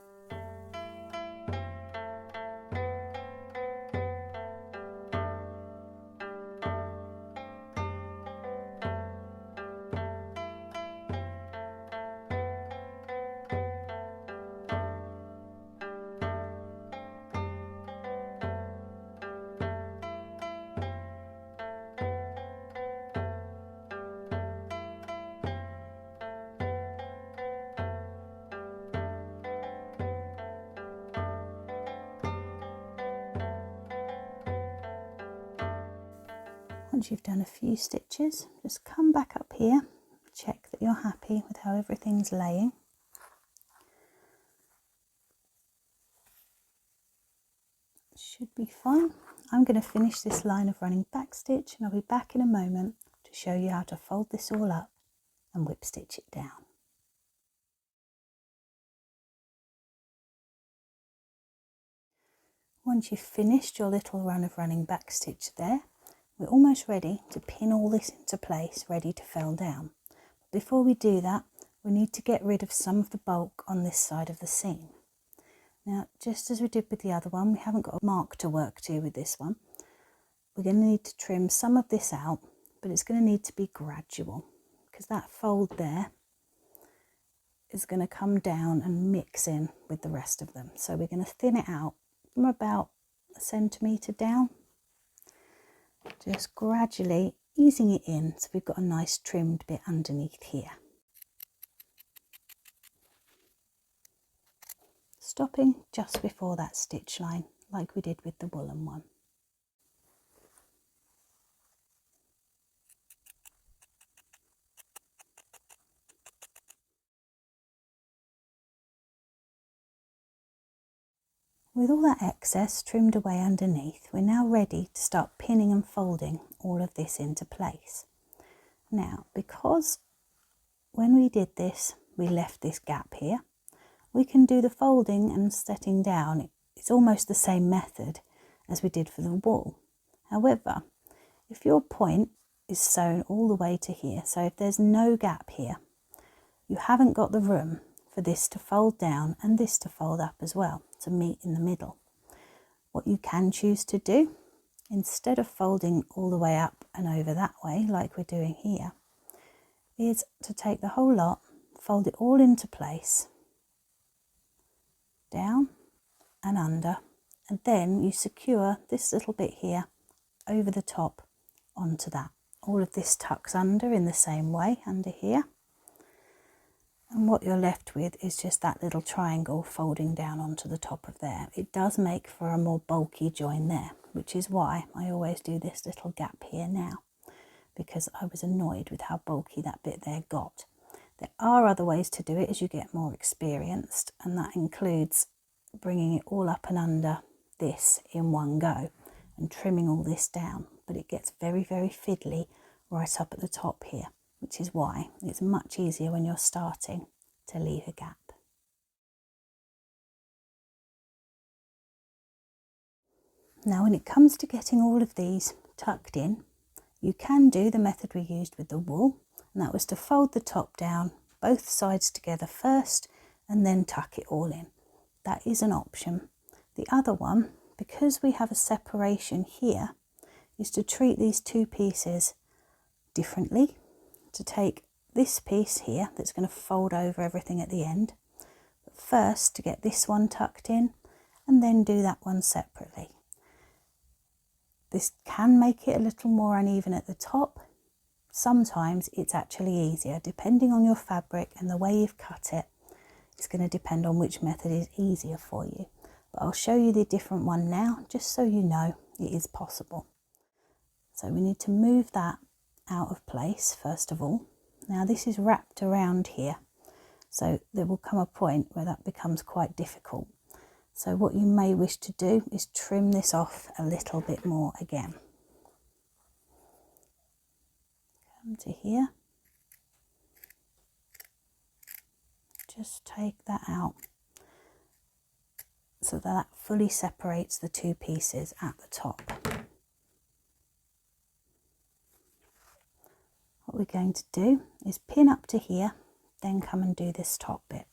Once you've done a few stitches, just come back up here, check that you're happy with how everything's laying. Should be fine. I'm going to finish this line of running back stitch and I'll be back in a moment to show you how to fold this all up and whip stitch it down. Once you've finished your little run of running back stitch there, we're almost ready to pin all this into place, ready to fold down. Before we do that, we need to get rid of some of the bulk on this side of the seam. Now, just as we did with the other one, we haven't got a mark to work to with this one. We're going to need to trim some of this out, but it's going to need to be gradual because that fold there is going to come down and mix in with the rest of them. So we're going to thin it out from about 1 centimetre down, just gradually easing it in so we've got a nice trimmed bit underneath here. Stopping just before that stitch line like we did with the woolen one. With all that excess trimmed away underneath, we're now ready to start pinning and folding all of this into place. Now, because when we did this, we left this gap here, we can do the folding and setting down. It's almost the same method as we did for the wool. However, if your point is sewn all the way to here, so if there's no gap here, you haven't got the room for this to fold down and this to fold up as well, to meet in the middle. What you can choose to do, instead of folding all the way up and over that way like we're doing here, is to take the whole lot, fold it all into place, down and under, and then you secure this little bit here over the top onto that. All of this tucks under in the same way under here, and what you're left with is just that little triangle folding down onto the top of there. It does make for a more bulky join there, which is why I always do this little gap here now, because I was annoyed with how bulky that bit there got. There are other ways to do it as you get more experienced, and that includes bringing it all up and under this in one go and trimming all this down, but it gets very, very fiddly right up at the top here, which is why it's much easier when you're starting to leave a gap. Now, when it comes to getting all of these tucked in, you can do the method we used with the wool, and that was to fold the top down, both sides together first, and then tuck it all in. That is an option. The other one, because we have a separation here, is to treat these two pieces differently, to take this piece here that's going to fold over everything at the end, but first to get this one tucked in and then do that one separately. This can make it a little more uneven at the top. Sometimes it's actually easier, depending on your fabric and the way you've cut it. It's going to depend on which method is easier for you. But I'll show you the different one now, just so you know it is possible. So we need to move that out of place first of all. Now this is wrapped around here, so there will come a point where that becomes quite difficult. So what you may wish to do is trim this off a little bit more again. Come to here. Just take that out so that fully separates the two pieces at the top. What we're going to do is pin up to here, then come and do this top bit.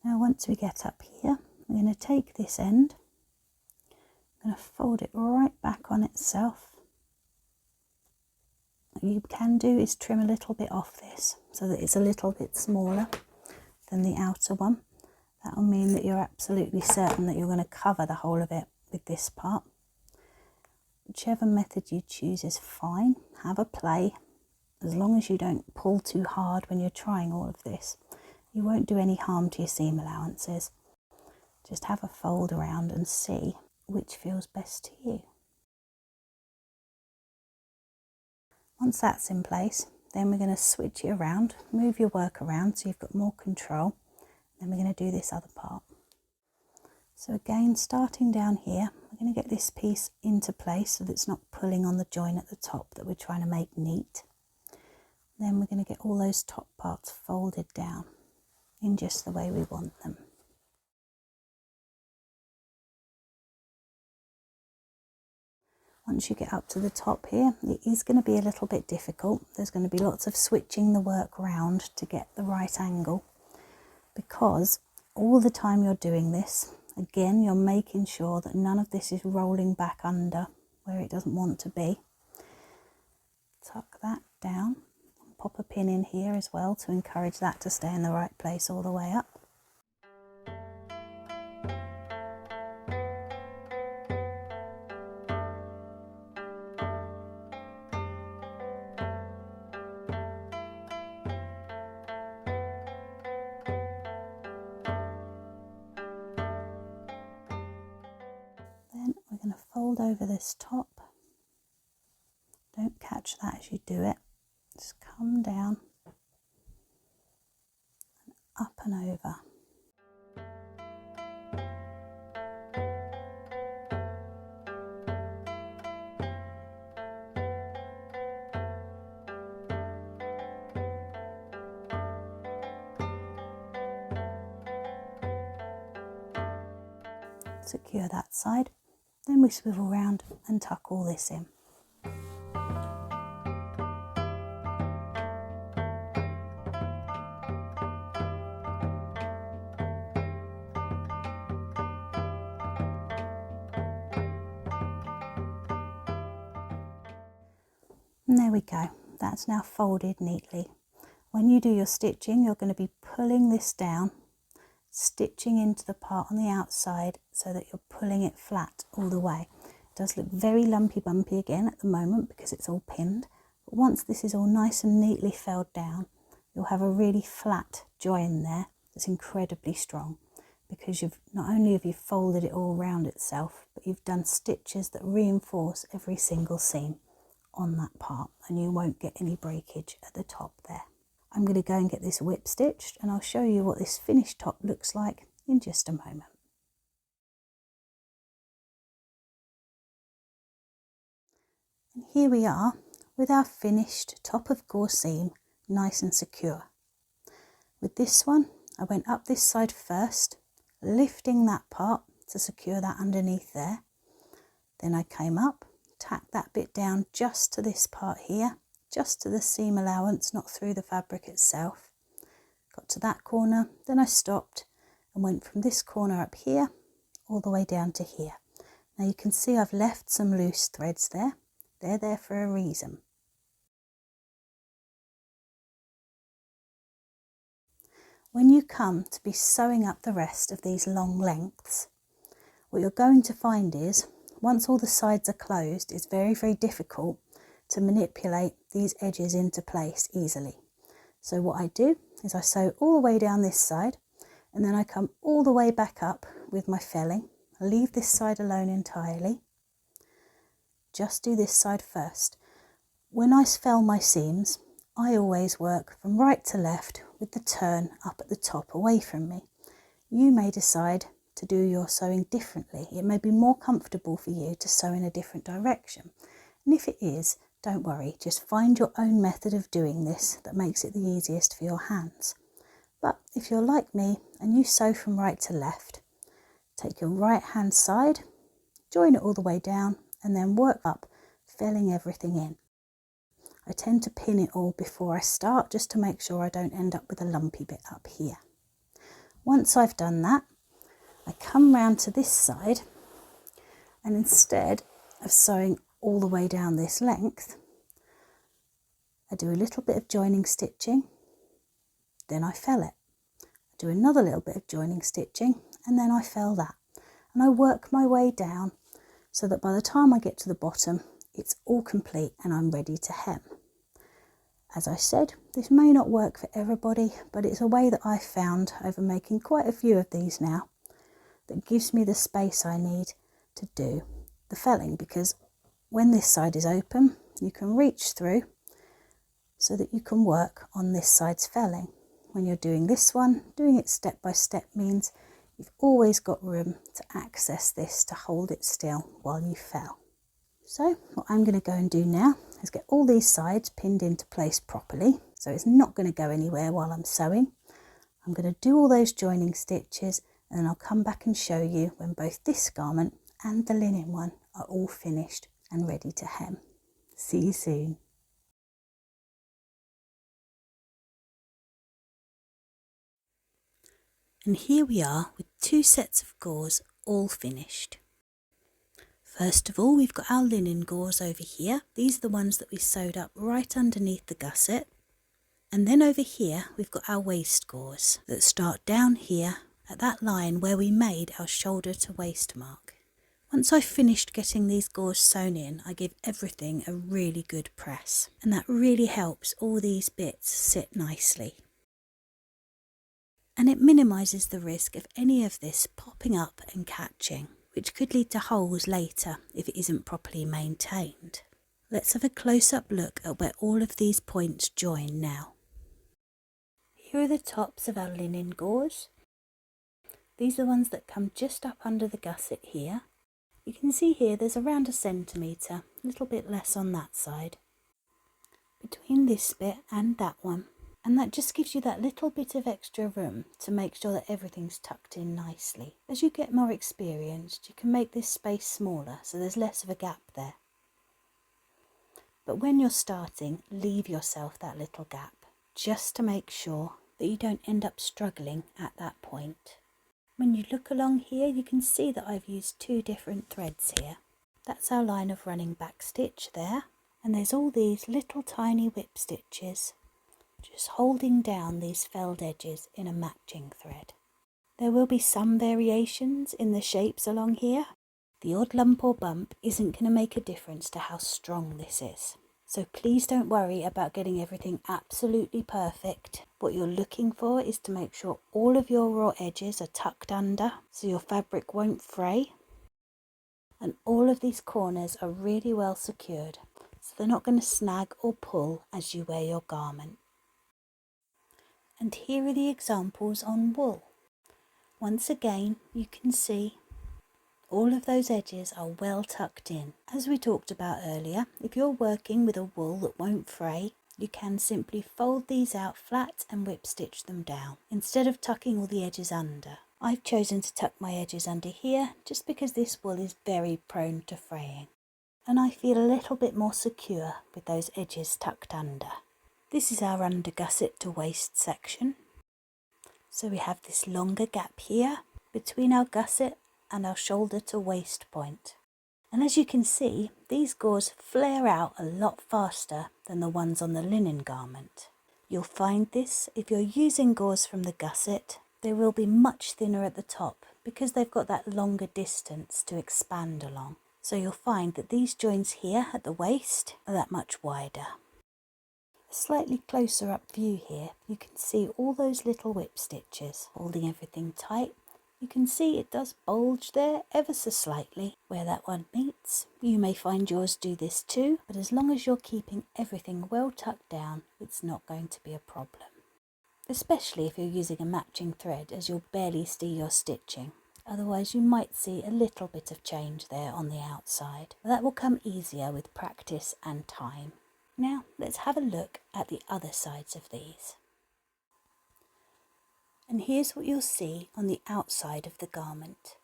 Now once we get up here, we're going to take this end, I'm going to fold it right back on itself. What you can do is trim a little bit off this so that it's a little bit smaller than the outer one. That will mean that you're absolutely certain that you're going to cover the whole of it with this part. Whichever method you choose is fine. Have a play, as long as you don't pull too hard when you're trying all of this. You won't do any harm to your seam allowances. Just have a fold around and see which feels best to you. Once that's in place, then we're going to switch it around, move your work around so you've got more control. Then we're going to do this other part. So again, starting down here, we're going to get this piece into place so that it's not pulling on the join at the top that we're trying to make neat. Then we're going to get all those top parts folded down in just the way we want them. Once you get up to the top here, it is going to be a little bit difficult. There's going to be lots of switching the work round to get the right angle, because all the time you're doing this, again, you're making sure that none of this is rolling back under where it doesn't want to be. Tuck that down. Pop a pin in here as well to encourage that to stay in the right place all the way up. Then we're going to fold over this top. Don't catch that as you do it. Just come down and up and over. Secure that side, then we swivel round and tuck all this in. And there we go, that's now folded neatly. When you do your stitching, you're going to be pulling this down, stitching into the part on the outside so that you're pulling it flat all the way. It does look very lumpy bumpy again at the moment because it's all pinned, but once this is all nice and neatly felled down, you'll have a really flat join there that's incredibly strong, because you've not only have you folded it all round itself, but you've done stitches that reinforce every single seam on that part, and you won't get any breakage at the top there. I'm going to go and get this whip stitched, and I'll show you what this finished top looks like in just a moment. And here we are with our finished top of Gore seam, nice and secure. With this one, I went up this side first, lifting that part to secure that underneath there. Then I came up, tacked that bit down just to this part here, just to the seam allowance, not through the fabric itself. Got to that corner, then I stopped and went from this corner up here all the way down to here. Now you can see I've left some loose threads there. They're there for a reason. When you come to be sewing up the rest of these long lengths, what you're going to find is, once all the sides are closed, it's very, very difficult to manipulate these edges into place easily. So what I do is I sew all the way down this side, and then I come all the way back up with my felling. I leave this side alone entirely. Just do this side first. When I fell my seams, I always work from right to left with the turn up at the top away from me. You may decide to do your sewing differently. It may be more comfortable for you to sew in a different direction. And if it is, don't worry, just find your own method of doing this that makes it the easiest for your hands. But if you're like me and you sew from right to left, take your right hand side, join it all the way down, and then work up, filling everything in. I tend to pin it all before I start, just to make sure I don't end up with a lumpy bit up here. Once I've done that, I come round to this side, and instead of sewing all the way down this length, I do a little bit of joining stitching, then I fell it. I do another little bit of joining stitching, and then I fell that. And I work my way down so that by the time I get to the bottom, it's all complete and I'm ready to hem. As I said, this may not work for everybody, but it's a way that I've found over making quite a few of these now that gives me the space I need to do the felling, because when this side is open, you can reach through so that you can work on this side's felling. When you're doing this one, doing it step by step means you've always got room to access this to hold it still while you fell. So what I'm going to go and do now is get all these sides pinned into place properly, so it's not going to go anywhere while I'm sewing. I'm going to do all those joining stitches, and then I'll come back and show you when both this garment and the linen one are all finished and ready to hem. See you soon. And here we are with 2 sets of gauze all finished. First of all, we've got our linen gauze over here. These are the ones that we sewed up right underneath the gusset. And then over here, we've got our waist gauze that start down here at that line where we made our shoulder to waist mark. Once I've finished getting these gauze sewn in, I give everything a really good press. And that really helps all these bits sit nicely. And it minimises the risk of any of this popping up and catching, which could lead to holes later if it isn't properly maintained. Let's have a close-up look at where all of these points join now. Here are the tops of our linen gauze. These are the ones that come just up under the gusset here. You can see here there's around 1 centimetre, a little bit less on that side, between this bit and that one. And that just gives you that little bit of extra room to make sure that everything's tucked in nicely. As you get more experienced, you can make this space smaller, so there's less of a gap there. But when you're starting, leave yourself that little gap, just to make sure that you don't end up struggling at that point. When you look along here, you can see that I've used 2 different threads here. That's our line of running back stitch there, and there's all these little tiny whip stitches just holding down these felled edges in a matching thread. There will be some variations in the shapes along here. The odd lump or bump isn't going to make a difference to how strong this is. So please don't worry about getting everything absolutely perfect. What you're looking for is to make sure all of your raw edges are tucked under so your fabric won't fray. And all of these corners are really well secured, so they're not going to snag or pull as you wear your garment. And here are the examples on wool. Once again, you can see all of those edges are well tucked in. As we talked about earlier, if you're working with a wool that won't fray, you can simply fold these out flat and whip stitch them down, instead of tucking all the edges under. I've chosen to tuck my edges under here just because this wool is very prone to fraying, and I feel a little bit more secure with those edges tucked under. This is our under gusset to waist section. So we have this longer gap here between our gusset and our shoulder to waist point. And as you can see, these gores flare out a lot faster than the ones on the linen garment. You'll find this if you're using gores from the gusset, they will be much thinner at the top because they've got that longer distance to expand along. So you'll find that these joins here at the waist are that much wider. A slightly closer up view here, you can see all those little whip stitches holding everything tight. You can see it does bulge there ever so slightly where that one meets. You may find yours do this too, but as long as you're keeping everything well tucked down, it's not going to be a problem. Especially if you're using a matching thread, as you'll barely see your stitching. Otherwise you might see a little bit of change there on the outside. But that will come easier with practice and time. Now let's have a look at the other sides of these. And here's what you'll see on the outside of the garment.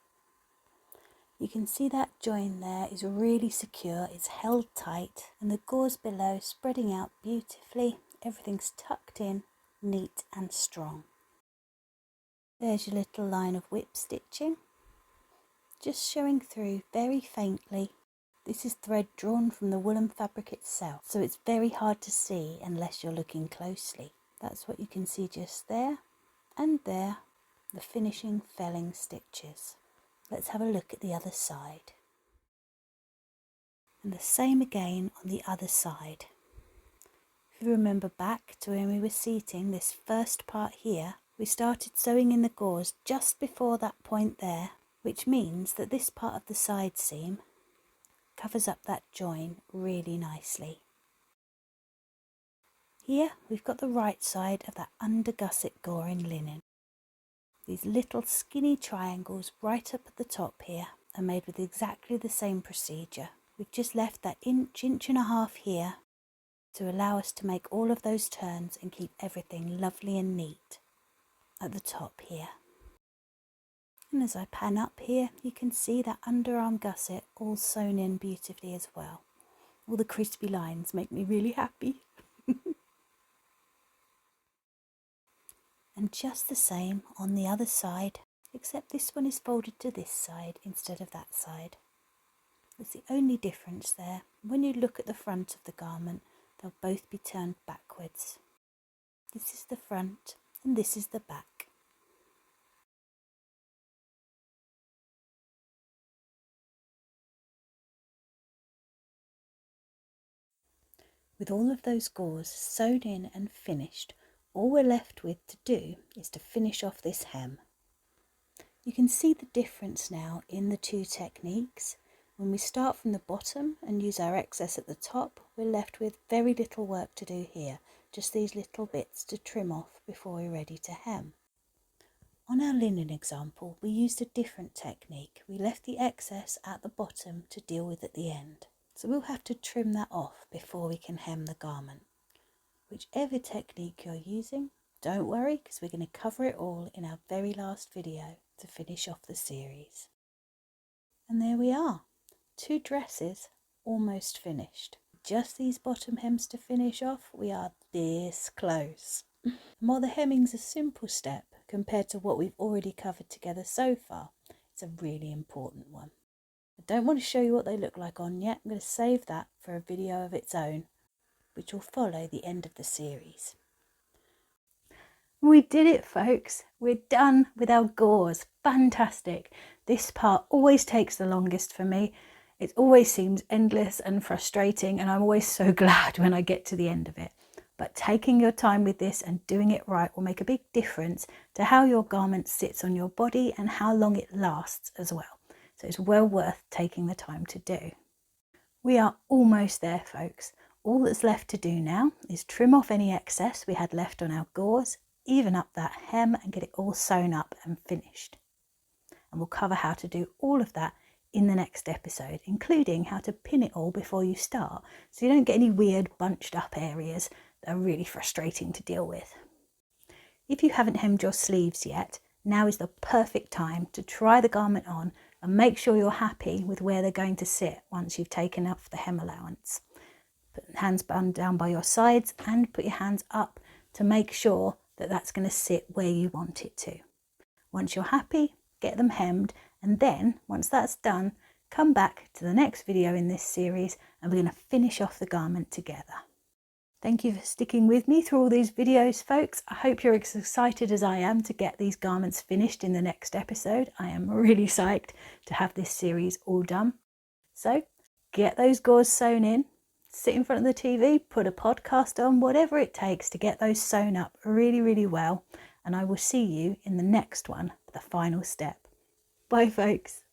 You can see that join there is really secure, it's held tight, and the gauze below spreading out beautifully. Everything's tucked in, neat and strong. There's your little line of whip stitching, just showing through very faintly. This is thread drawn from the woolen fabric itself, so it's very hard to see unless you're looking closely. That's what you can see just there. And there, the finishing felling stitches. Let's have a look at the other side. And the same again on the other side. If you remember back to when we were seating this first part here, we started sewing in the gauze just before that point there, which means that this part of the side seam covers up that join really nicely. Here we've got the right side of that under gusset gore in linen. These little skinny triangles right up at the top here are made with exactly the same procedure. We've just left that inch and a half here to allow us to make all of those turns and keep everything lovely and neat at the top here. And as I pan up here, you can see that underarm gusset all sewn in beautifully as well. All the crispy lines make me really happy. And just the same on the other side, except this one is folded to this side instead of that side. That's the only difference there. When you look at the front of the garment, they'll both be turned backwards. This is the front and this is the back. With all of those gauze sewn in and finished, all we're left with to do is to finish off this hem. You can see the difference now in the two techniques. When we start from the bottom and use our excess at the top, we're left with very little work to do here, just these little bits to trim off before we're ready to hem. On our linen example, we used a different technique. We left the excess at the bottom to deal with at the end. So we'll have to trim that off before we can hem the garment. Whichever technique you're using, don't worry, because we're going to cover it all in our very last video to finish off the series. And there we are, 2 dresses almost finished. Just these bottom hems to finish off, we are this close. And while the hemming's a simple step compared to what we've already covered together so far, it's a really important one. I don't want to show you what they look like on yet. I'm going to save that for a video of its own, which will follow the end of the series. We did it, folks. We're done with our gores. Fantastic. This part always takes the longest for me. It always seems endless and frustrating, and I'm always so glad when I get to the end of it. But taking your time with this and doing it right will make a big difference to how your garment sits on your body and how long it lasts as well. So it's well worth taking the time to do. We are almost there, folks. All that's left to do now is trim off any excess we had left on our gauze, even up that hem and get it all sewn up and finished. And we'll cover how to do all of that in the next episode, including how to pin it all before you start, so you don't get any weird bunched up areas that are really frustrating to deal with. If you haven't hemmed your sleeves yet, now is the perfect time to try the garment on and make sure you're happy with where they're going to sit once you've taken off the hem allowance. Put the hands down by your sides and put your hands up to make sure that that's going to sit where you want it to. Once you're happy, get them hemmed, and then once that's done, come back to the next video in this series and we're going to finish off the garment together. Thank you for sticking with me through all these videos, folks. I hope you're as excited as I am to get these garments finished in the next episode. I am really psyched to have this series all done. So get those gores sewn in, sit in front of the TV, put a podcast on, whatever it takes to get those sewn up really, really well. And I will see you in the next one for the final step. Bye, folks.